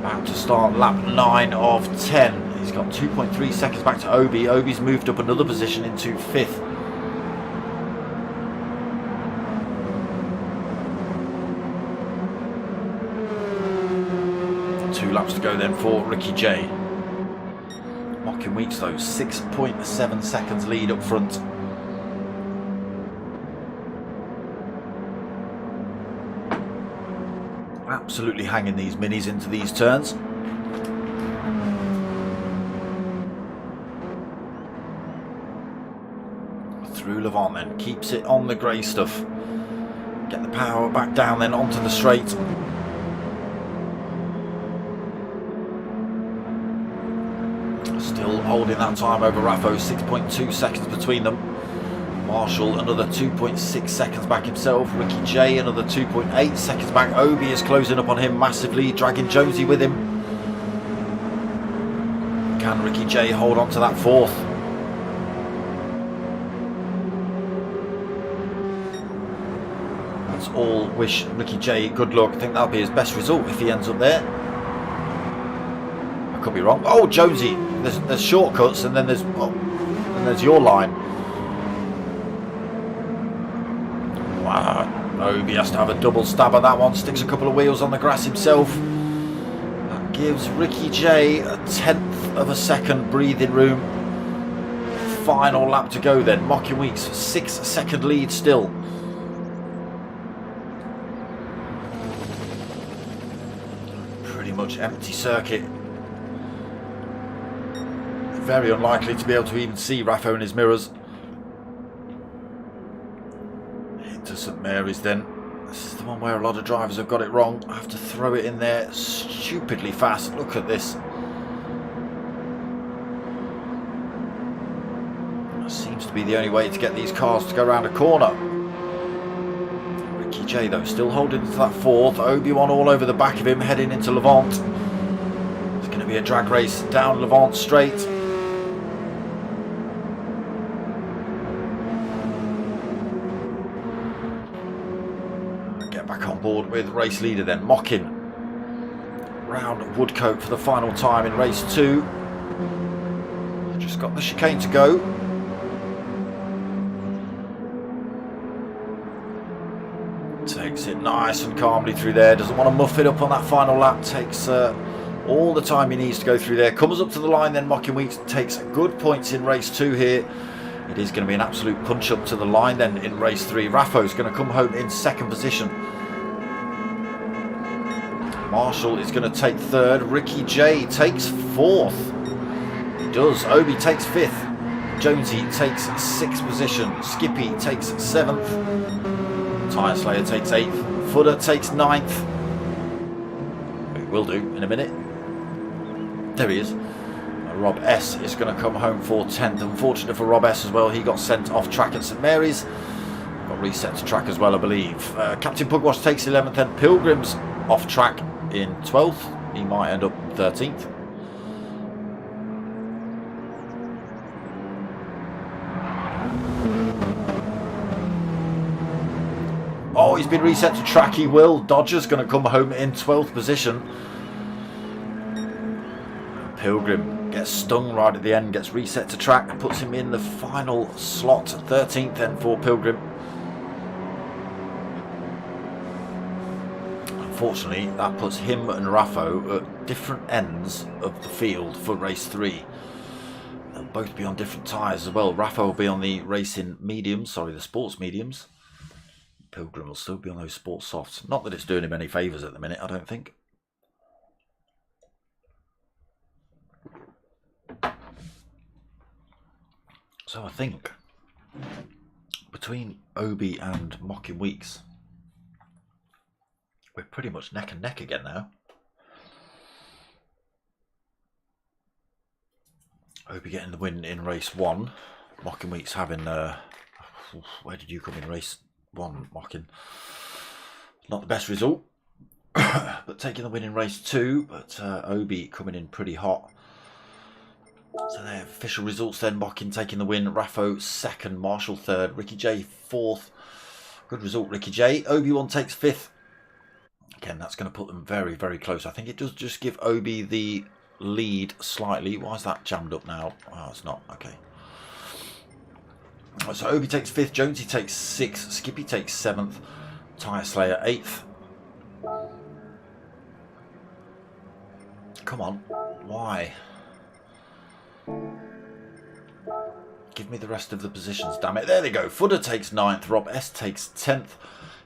About to start lap 9 of 10. He's got 2.3 seconds back to Obi. Obi's moved up another position into fifth. Laps to go then for Ricky J. Mocking Weeks though, 6.7 seconds lead up front. Absolutely hanging these minis into these turns. Through Levant then, keeps it on the grey stuff. Get the power back down then onto the straight. Still holding that time over Raffo, 6.2 seconds between them. Marshall another 2.6 seconds back himself. Ricky J another 2.8 seconds back. Obi is closing up on him massively, dragging Jonesy with him. Can Ricky J hold on to that fourth? Let's all wish Ricky J good luck. I think that'll be his best result if he ends up there. I could be wrong. Oh, Jonesy. There's shortcuts and then there's your line. Wow. Obi has to have a double stab at that one. Sticks a couple of wheels on the grass himself. That gives Ricky J a 10th of a second breathing room. Final lap to go then. Mocking Weeks 6-second lead still. Pretty much empty circuit. Very unlikely to be able to even see Raffo in his mirrors. Into St Mary's then. the one where a lot of drivers have got it wrong. I have to throw it in there stupidly fast. Look at this. That seems to be the only way to get these cars to go around a corner. Ricky J though still holding to that fourth. Obi-Wan all over the back of him heading into Levant. It's going to be a drag race down Levant straight. Back on board with race leader then, Mockin round Woodcote for the final time in race 2. Just got the chicane to go. Takes it nice and calmly through there, doesn't want to muff it up on that final lap, takes all the time he needs to go through there, comes up to the line then. Mockin Weeks takes good points in race 2 here. It is going to be an absolute punch up to the line then in race 3. Raffo's going to come home in 2nd position. Marshall is going to take 3rd. Ricky J takes 4th. He does. Obi takes 5th. Jonesy takes 6th position. Skippy takes 7th. Tyre Slayer takes 8th. Footer takes 9th. He will do in a minute. There he is. Rob S is going to come home for 10th. Unfortunate for Rob S as well. He got sent off track at St Mary's. Got reset to track as well, I believe. Captain Pugwash takes 11th. And Pilgrim's off track in 12th. He might end up 13th. Oh, he's been reset to track. He will. Dodger's going to come home in 12th position. Pilgrim gets stung right at the end, gets reset to track, puts him in the final slot, 13th then for Pilgrim. Unfortunately, that puts him and Raffo at different ends of the field for race 3. They'll both be on different tyres as well. Raffo will be on the racing mediums, sorry, the sports mediums. Pilgrim will still be on those sports softs. Not that it's doing him any favours at the minute, I don't think. So I think between Obi and Mockin Weeks, we're pretty much neck and neck again now. Obi getting the win in race 1. Mockin Weeks having where did you come in race 1, Mockin? Not the best result, but taking the win in race 2. But Obi coming in pretty hot. So their official results then. Mockin taking the win, Raffo 2nd, Marshall 3rd, Ricky J 4th. Good result, Ricky J. Obi-Wan takes 5th. Again, that's going to put them very, very close. I think it does just give Obi the lead slightly. Why is that jammed up now? Oh, it's not. Okay. So Obi takes 5th, Jonesy takes 6th, Skippy takes 7th, Tyre Slayer 8th. Come on. Why? Give me the rest of the positions, damn it. There they go. Footer takes 9th, Rob S takes 10th,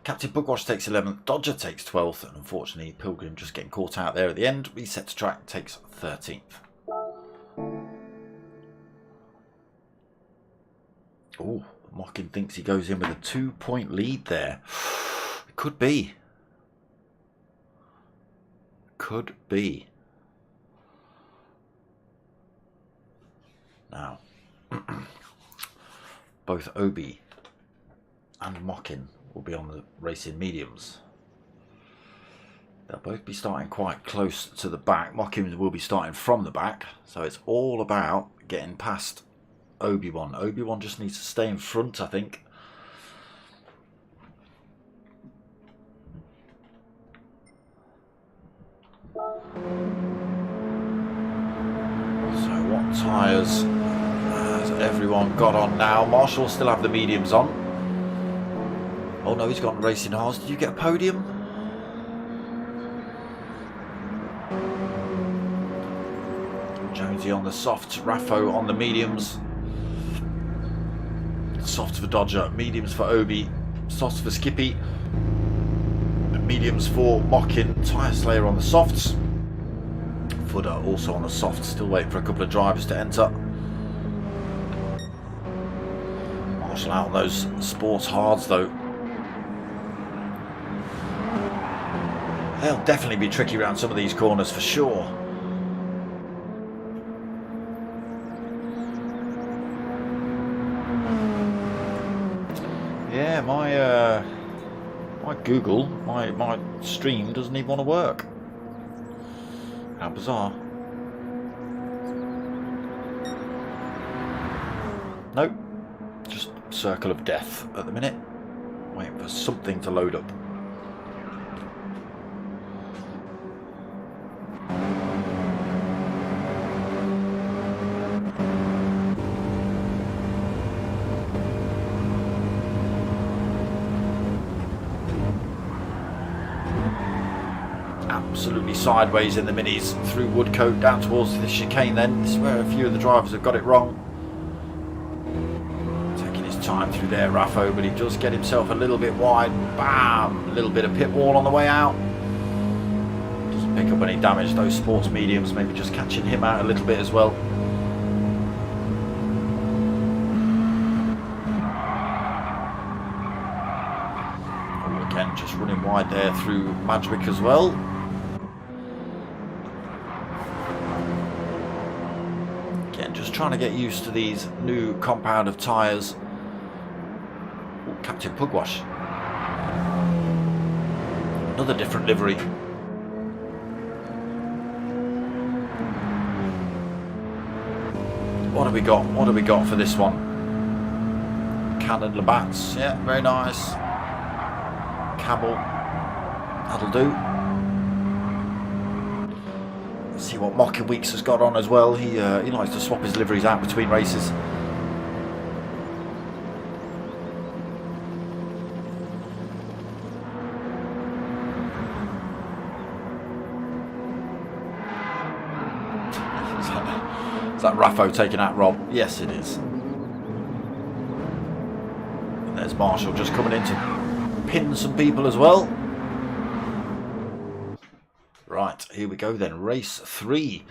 Captain Bookwash takes 11th, Dodger takes 12th, and unfortunately Pilgrim just getting caught out there at the end. Reset to track takes 13th. Oh, Mockin thinks he goes in with a 2-point lead there. It could be. Could be. Now, both Obi and Mockin will be on the racing mediums. They'll both be starting quite close to the back. Mockin will be starting from the back, so it's all about getting past Obi-Wan. Obi-Wan just needs to stay in front, I think. So what tyres has everyone got on now? Marshall will still have the mediums on. Oh no, he's gone racing hards. Did you get a podium? Jonesy on the softs, Raffo on the mediums. Softs for Dodger, mediums for Obi, softs for Skippy, mediums for Mockin, Tyre Slayer on the softs. Footer also on the softs, still waiting for a couple of drivers to enter. Marshall out on those sports hards though. They'll definitely be tricky around some of these corners for sure. Yeah, my Google, my stream doesn't even want to work. How bizarre. Nope. Just circle of death at the minute. Waiting for something to load up. Absolutely sideways in the minis through Woodcote down towards the chicane then. This is where a few of the drivers have got it wrong. Taking his time through there, Raffo, but he does get himself a little bit wide. Bam! A little bit of pit wall on the way out. Doesn't pick up any damage. Those sports mediums maybe just catching him out a little bit as well. Oh, again, just running wide there through Madgwick as well. Trying to get used to these new compound of tyres. Ooh, Captain Pugwash. Another different livery. What have we got? What have we got for this one? Cannon Labatt's. Yeah, very nice. Cabell. That'll do. See what Mocking Weeks has got on as well. He likes to swap his liveries out between races. Is that Raffo taking out Rob? Yes, it is. And there's Marshall just coming in to pin some people as well. Right, here we go then, race 3.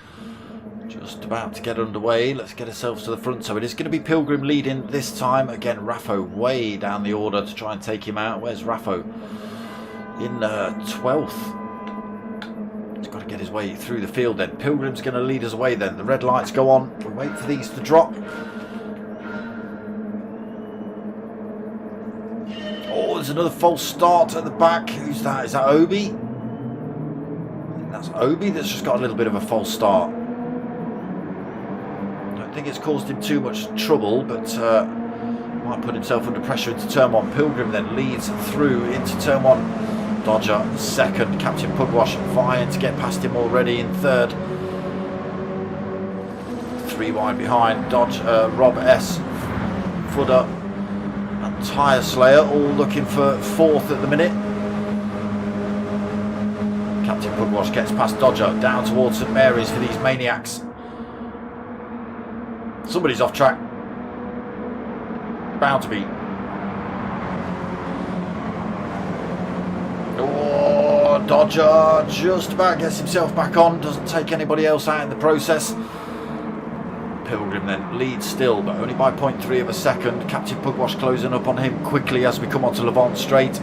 Just about to get underway. Let's get ourselves to the front. So it is going to be Pilgrim leading this time. Again, Raffo way down the order to try and take him out. Where's Raffo? In 12th. He's got to get his way through the field then. Pilgrim's going to lead us away then. The red lights go on. We'll wait for these to drop. Oh, there's another false start at the back. Who's that? Is that Obi? That's Obi that's just got a little bit of a false start. Don't think it's caused him too much trouble, but might put himself under pressure into turn 1. Pilgrim then leads through into turn 1. Dodger second. Captain Pugwash vying to get past him already in third. 3 wide behind. Rob S. Footer and Tyre Slayer all looking for 4th at the minute. Captain Pugwash gets past Dodger down towards St Mary's for these maniacs. Somebody's off track. Bound to be. Oh, Dodger just about gets himself back on. Doesn't take anybody else out in the process. Pilgrim then leads still, but only by 0.3 of a second. Captain Pugwash closing up on him quickly as we come onto Levant Straight.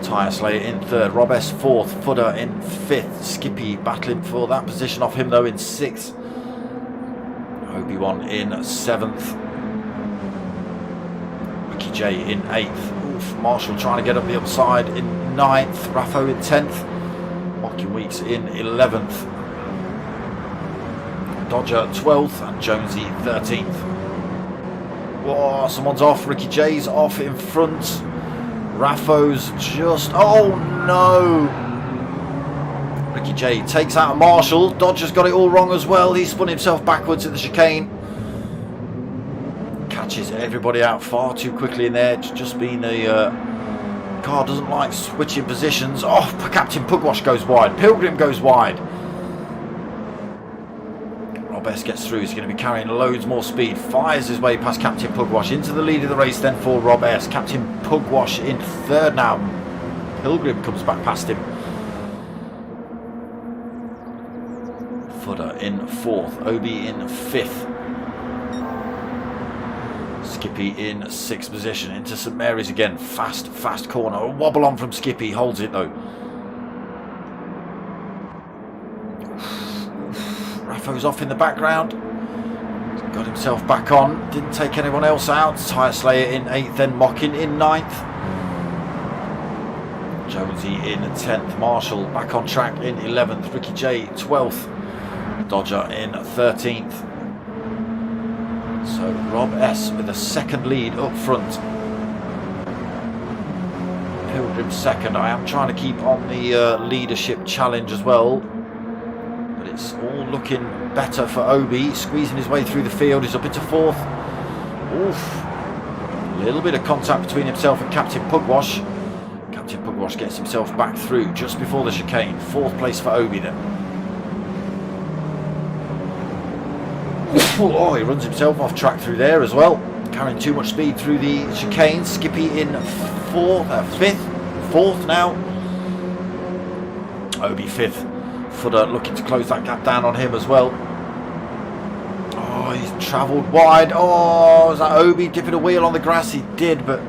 Tyre Slayer in third, Rob S 4th, Footer in 5th, Skippy battling for that position off him though in 6th, Obi-Wan in 7th, Ricky J in 8th, Oof, Marshall trying to get up the upside in 9th, Raffo in 10th, Mocking Weeks in 11th, Dodger 12th and Jonesy 13th. Whoa, someone's off, Ricky J's off in front. Raffo's just... oh no! Ricky J takes out a Marshall. Dodger's got it all wrong as well. He spun himself backwards at the chicane. Catches everybody out far too quickly in there. It's just been a... car doesn't like switching positions. Oh, Captain Pugwash goes wide. Pilgrim goes wide. Rob S gets through. He's going to be carrying loads more speed. Fires his way past Captain Pugwash into the lead of the race then for Rob S. Captain Pugwash in third now. Pilgrim comes back past him. Footer in 4th. Obi in 5th. Skippy in 6th position. Into St Mary's again. Fast corner. A wobble on from Skippy. Holds it though. Raffo's off in the background. Got himself back on. Didn't take anyone else out. Tyre Slayer in 8th, then Mockin in 9th. Jonesy in 10th. Marshall back on track in 11th. Ricky J 12th. Dodger in 13th. So Rob S with a second lead up front. Pilgrim second. I am trying to keep on the leadership challenge as well. But it's all looking better for Obi. Squeezing his way through the field. He's up into 4th. Oof. A little bit of contact between himself and Captain Pugwash. Captain Pugwash gets himself back through just before the chicane. 4th place for Obi then. Oh, he runs himself off track through there as well. Carrying too much speed through the chicane. Skippy in 4th now. Obi 5th. Footer looking to close that gap down on him as well. Oh, he's travelled wide. Oh, is that Obi dipping a wheel on the grass? He did, but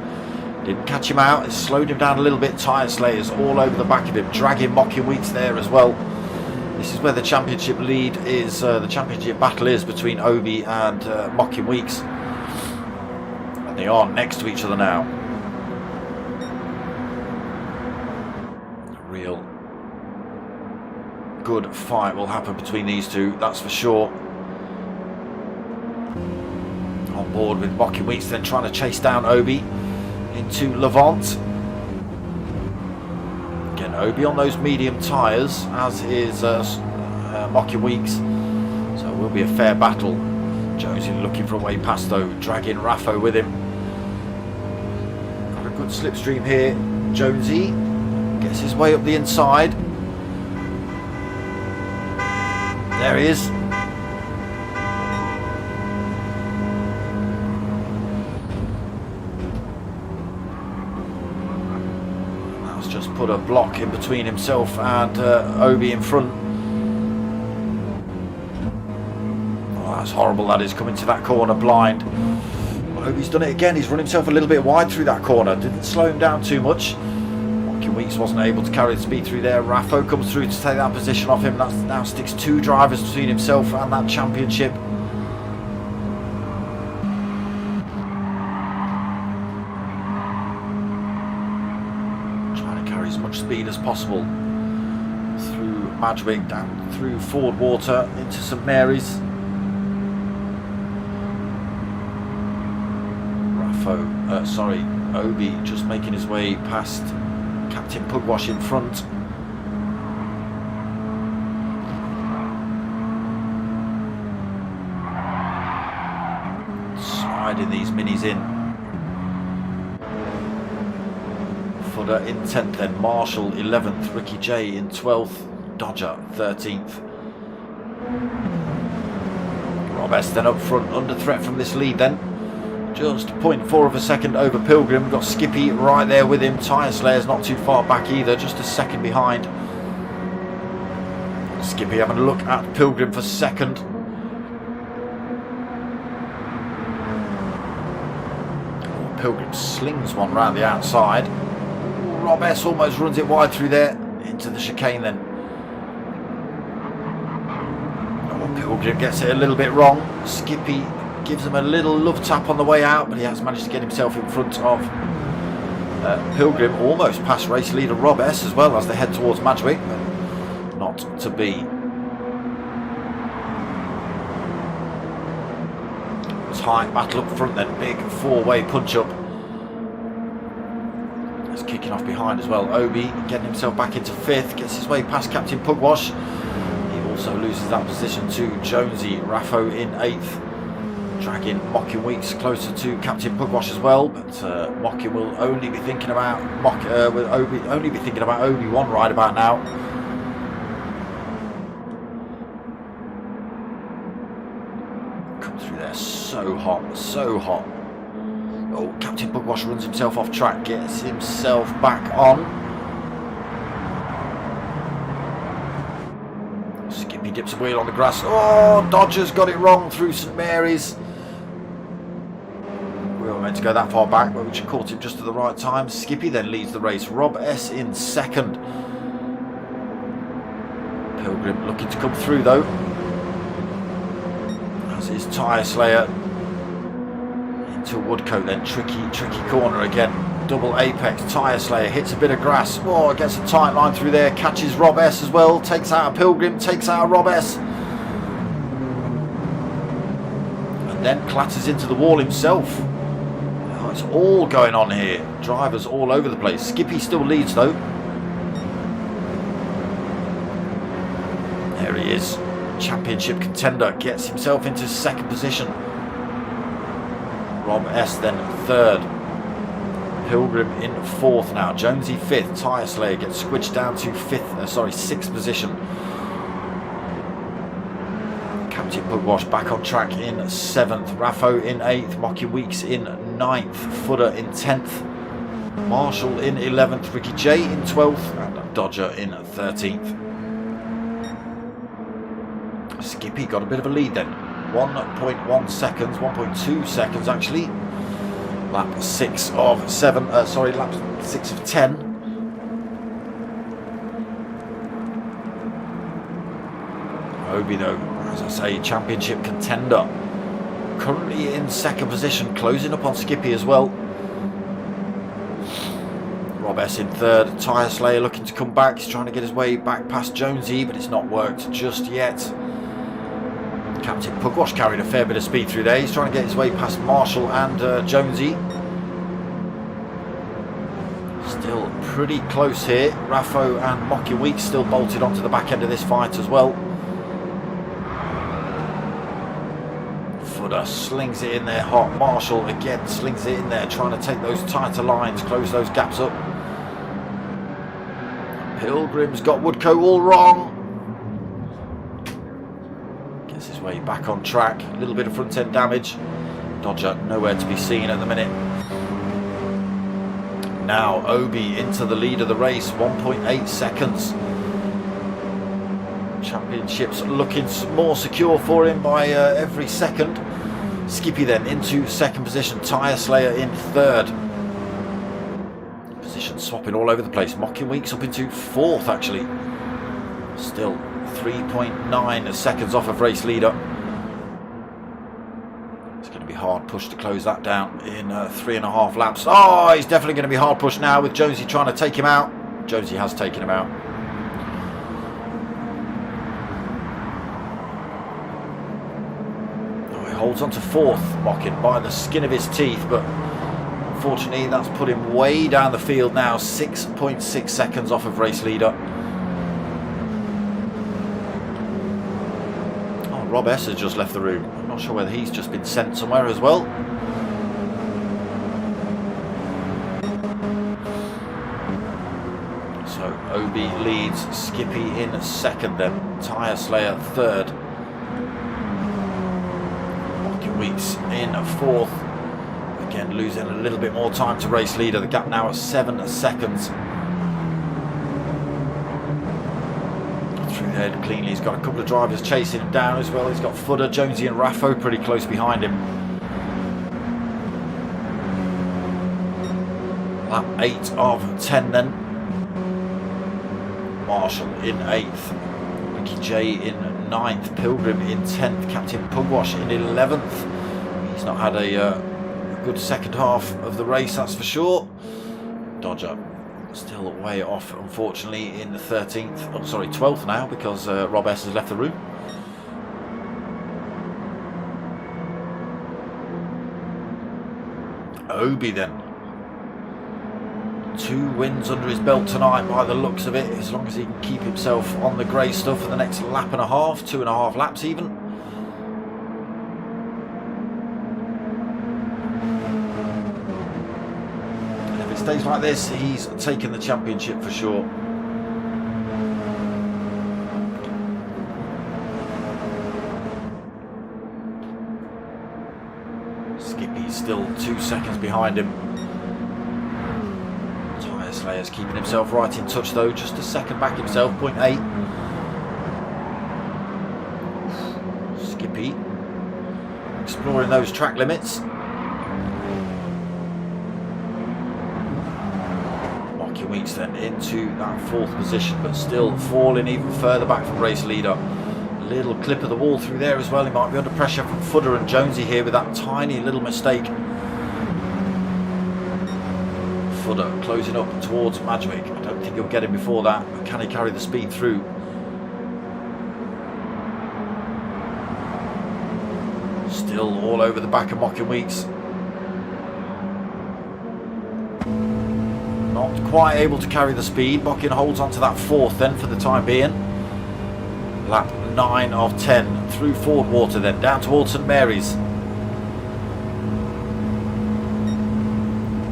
didn't catch him out. It slowed him down a little bit. Tyre Slayers all over the back of him. Dragging Mocking Weeks there as well. This is where the championship lead is, the championship battle is between Obi and Mocking Weeks. And they are next to each other now. A real good fight will happen between these two, that's for sure. On board with Mocking Weeks, then trying to chase down Obi into Levant. Again, Obi on those medium tyres, as is Mocking Weeks, so it will be a fair battle. Jonesy looking for a way past though, dragging Raffo with him. Got a good slipstream here. Jonesy gets his way up the inside. There he is. Just put a block in between himself and Obi in front. Oh, that's horrible, that is, coming to that corner blind. Well, Obi's done it again. He's run himself a little bit wide through that corner. Didn't slow him down too much. Mocking Weeks wasn't able to carry the speed through there. Raffo comes through to take that position off him. That now sticks 2 drivers between himself and that championship. As much speed as possible through Madgwick, down through Ford Water into St Mary's. Obi just making his way past Captain Pugwash in front. Sliding these minis in. Footer in 10th, then Marshall 11th, Ricky J in 12th, Dodger 13th. Rob S then up front, under threat from this lead then. Just 0.4 of a second over Pilgrim. We've got Skippy right there with him. Tyre Slayer's not too far back either, just a second behind. Skippy having a look at Pilgrim for second. Oh, Pilgrim slings one round the outside. Rob S almost runs it wide through there into the chicane then. Oh, Pilgrim gets it a little bit wrong. Skippy gives him a little love tap on the way out, but he has managed to get himself in front of Pilgrim. Almost past race leader Rob S as well as they head towards Madgwick, but not to be. Tight battle up front then, big 4-way punch up. Kicking off behind as well. Obi getting himself back into 5th, gets his way past Captain Pugwash. He also loses that position to Jonesy. Raffo in 8th, dragging Mocking Weeks closer to Captain Pugwash as well. But Mocking will only be thinking about Obi one right about now. Come through there, so hot, so hot. Oh, Captain Pugwash runs himself off track, gets himself back on. Skippy dips a wheel on the grass. Oh, Dodger's got it wrong through St Mary's. We weren't meant to go that far back, but we just caught him just at the right time. Skippy then leads the race. Rob S in second. Pilgrim looking to come through though. as is Tyre Slayer. Into Woodcote then, tricky corner again. Double apex, Tyre Slayer hits a bit of grass. Oh, gets a tight line through there, catches Rob S as well, takes out a Pilgrim, takes out a Rob S. And then clatters into the wall himself. Oh, it's all going on here. Drivers all over the place. Skippy still leads though. There he is. Championship contender gets himself into second position. Rob S then third. Pilgrim in fourth now. Jonesy fifth. Tyre Slayer gets squidged down to sixth position. Captain Pugwash back on track in seventh. Raffo in eighth. Mocking Weeks in ninth. Footer in 10th. Marshall in 11th. Ricky J in 12th. And Dodger in 13th. Skippy got a bit of a lead then. 1.1 seconds, 1.2 seconds actually. Lap 6 of 7, lap 6 of 10. Obi though, as I say, championship contender. Currently in second position, closing up on Skippy as well. Rob S in third. Tyre Slayer looking to come back. He's trying to get his way back past Jonesy, but it's not worked just yet. Captain Pugwash carried a fair bit of speed through there. He's trying to get his way past Marshall and Jonesy. Still pretty close here. Raffo and Mocking Weeks still bolted onto the back end of this fight as well. Footer slings it in there hot. Marshall again slings it in there, trying to take those tighter lines, close those gaps up. Pilgrim's got Woodcote all wrong. Gets his way back on track. A little bit of front end damage. Dodger nowhere to be seen at the minute. Now Obi into the lead of the race, 1.8 seconds. Championship's looking more secure for him by every second. Skippy then into second position. Tyre Slayer in third. Position swapping all over the place. Mocking Weeks up into fourth actually. Still 3.9 seconds off of race leader. It's going to be hard push to close that down in 3.5 laps. Oh, he's definitely going to be hard pushed now with Jonesy trying to take him out. Jonesy has taken him out. Oh, he holds on to fourth, Mocking by the skin of his teeth, but unfortunately that's put him way down the field now. 6.6 seconds off of race leader. Rob S has just left the room. I'm not sure whether he's just been sent somewhere as well. So Obi leads, Skippy in second then. Tyre Slayer third. Mocking Weeks in fourth. Again losing a little bit more time to race leader. The gap now at 7 seconds. Cleanly, he's got a couple of drivers chasing him down as well. He's got Footer, Jonesy and Raffo pretty close behind him. Lap 8 of 10 then. Marshall in 8th. Ricky J in 9th. Pilgrim in 10th. Captain Pugwash in 11th. He's not had a good second half of the race, that's for sure. Dodger still way off, unfortunately, in the 13th. Oh, sorry, 12th now, because Rob S has left the room. Obi then. 2 wins under his belt tonight by the looks of it, as long as he can keep himself on the grey stuff for the next lap and a half, 2.5 laps even. Stays like this, he's taken the championship for sure. Skippy's still 2 seconds behind him. Tyre Slayer's keeping himself right in touch though, just a second back himself, 0.8. Skippy exploring those track limits. Weeks then into that 4th position, but still falling even further back from race leader. Little clip of the wall through there as well. He might be under pressure from Footer and Jonesy here with that tiny little mistake. Footer closing up towards Madgwick. I don't think he'll get him before that, but can he carry the speed through? Still all over the back of Mocking Weeks. Not quite able to carry the speed. Mocking holds on to that fourth then for the time being. Lap 9 of 10 through Fordwater, then down towards St Mary's.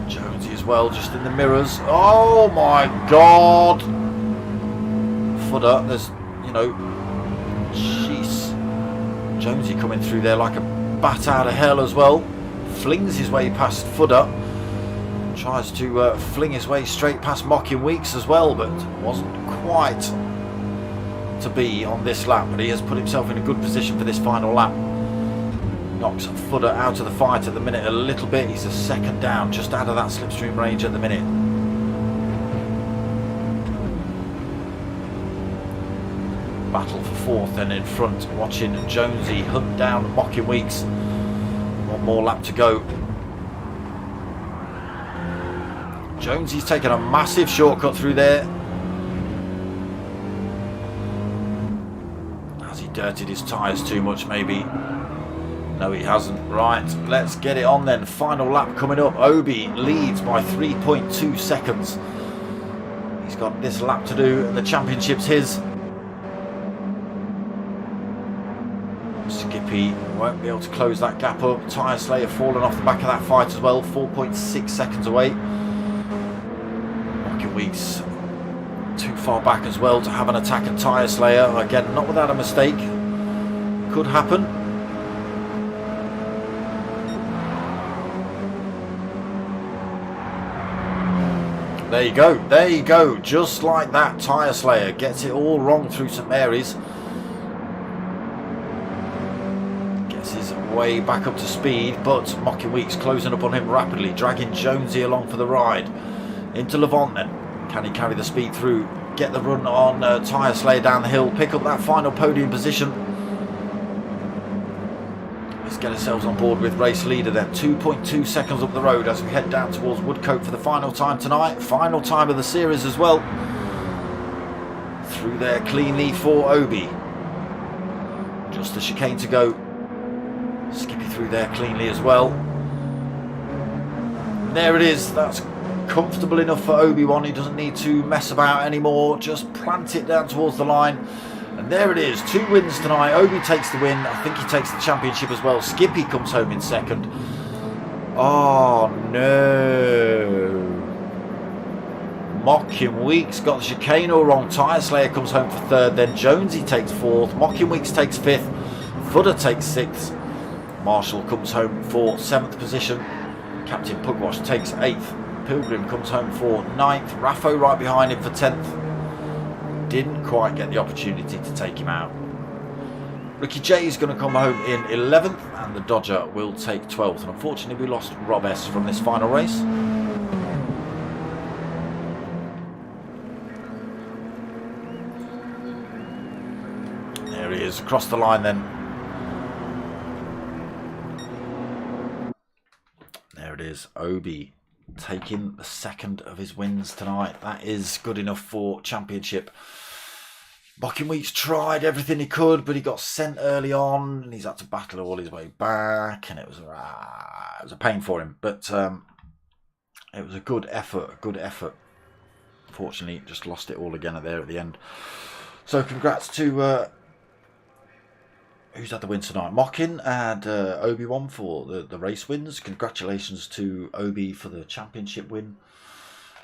Jonesy as well, just in the mirrors. Oh my God! Footer, there's, you know, jeez. Jonesy coming through there like a bat out of hell as well. Flings his way past Footer. Tries to fling his way straight past Mocking Weeks as well, but wasn't quite to be on this lap. But he has put himself in a good position for this final lap. Knocks Footer out of the fight at the minute a little bit. He's a second down, just out of that slipstream range at the minute. Battle for fourth then in front, watching Jonesy hunt down Mocking Weeks. One more lap to go. Jonesy's taken a massive shortcut through there. Has he dirtied his tyres too much maybe? No, he hasn't. Right, let's get it on then. Final lap coming up. Obi leads by 3.2 seconds. He's got this lap to do and the championship's his. Skippy won't be able to close that gap up. Tyre Slayer falling off the back of that fight as well. 4.6 seconds away. Weeks too far back as well to have an attack at Tyre Slayer. Again, not without a mistake. Could happen. There you go. There you go. Just like that, Tyre Slayer gets it all wrong through St Mary's. Gets his way back up to speed, but Mocking Weeks closing up on him rapidly, dragging Jonesy along for the ride. Into Levant then. Can he carry the speed through? Get the run on Tyre Slayer down the hill. Pick up that final podium position. Let's get ourselves on board with race leader then. 2.2 seconds up the road as we head down towards Woodcote for the final time tonight. Final time of the series as well. Through there cleanly for Obi. Just the chicane to go. Skippy through there cleanly as well. And there it is. That's comfortable enough for Obi-Wan. He doesn't need to mess about anymore. Just plant it down towards the line. And there it is. 2 wins tonight. Obi takes the win. I think he takes the championship as well. Skippy comes home in second. Oh no. Mocking Weeks got the chicane all wrong. Tyre Slayer comes home for third. Then Jonesy takes fourth. Mocking Weeks takes fifth. Footer takes sixth. Marshall comes home for 7th position. Captain Pugwash takes 8th. Pilgrim comes home for 9th. Raffo right behind him for 10th. Didn't quite get the opportunity to take him out. Ricky J is going to come home in 11th and the Dodger will take 12th. And unfortunately we lost Rob S from this final race. There he is across the line then. There it is, Obi taking the second of his wins tonight. That is good enough for championship. Mocking Weeks tried everything he could, but he got sent early on and he's had to battle all his way back, and it was a pain for him, but it was a good effort. Fortunately, just lost it all again there at the end. So congrats to who's had the win tonight? Mocking and Obi-Wan for the race wins. Congratulations to Obi for the championship win.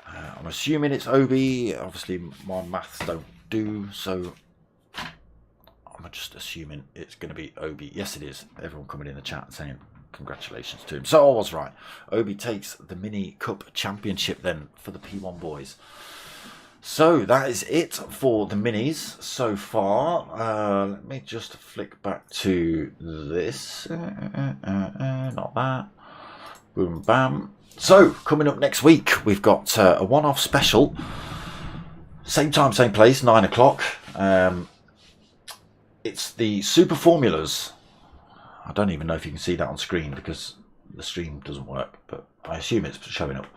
I'm assuming it's Obi. Obviously, my maths don't do, so I'm just assuming it's going to be Obi. Yes, it is. Everyone coming in the chat saying congratulations to him. So I was right. Obi takes the Mini Cup championship then for the P1 boys. So that is it for the minis so far. Let me just flick back to this. Not that. Boom, bam. So coming up next week, we've got a one-off special. Same time, same place, 9 o'clock. it's the Super Formulas. I don't even know if you can see that on screen because the stream doesn't work, but I assume it's showing up.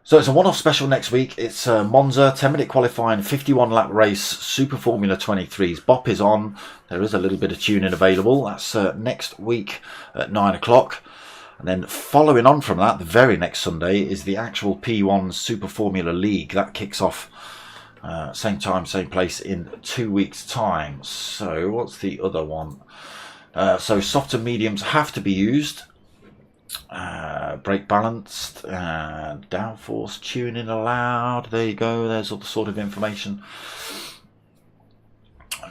So it's a one-off special next week. It's Monza, 10-minute qualifying, 51-lap race, Super Formula 23s. Bop is on. There is a little bit of tuning available. That's next week at 9 o'clock. And then following on from that, the very next Sunday, is the actual P1 Super Formula League. That kicks off same time, same place in 2 weeks' time. So what's the other one? So soft and mediums have to be used. Brake balanced, downforce tuning allowed. There you go, there's all the sort of information.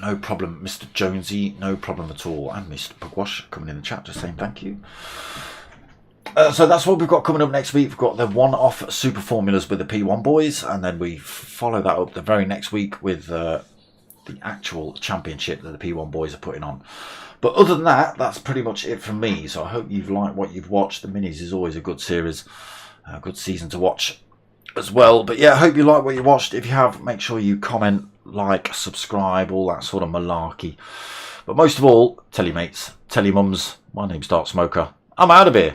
No problem, Mr. Jonesy, no problem at all. And Mr. Pugwash coming in the chat just saying thank you. So that's what we've got coming up next week. We've got the one-off Super Formulas with the P1 boys, and then we follow that up the very next week with the actual championship that the P1 boys are putting on. But other than that, that's pretty much it from me. So I hope you've liked what you've watched. The Minis is always a good series, a good season to watch as well. But yeah, I hope you like what you watched. If you have, make sure you comment, like, subscribe, all that sort of malarkey. But most of all, tell your mates, tell your mums. My name's Dark Smoker. I'm out of here.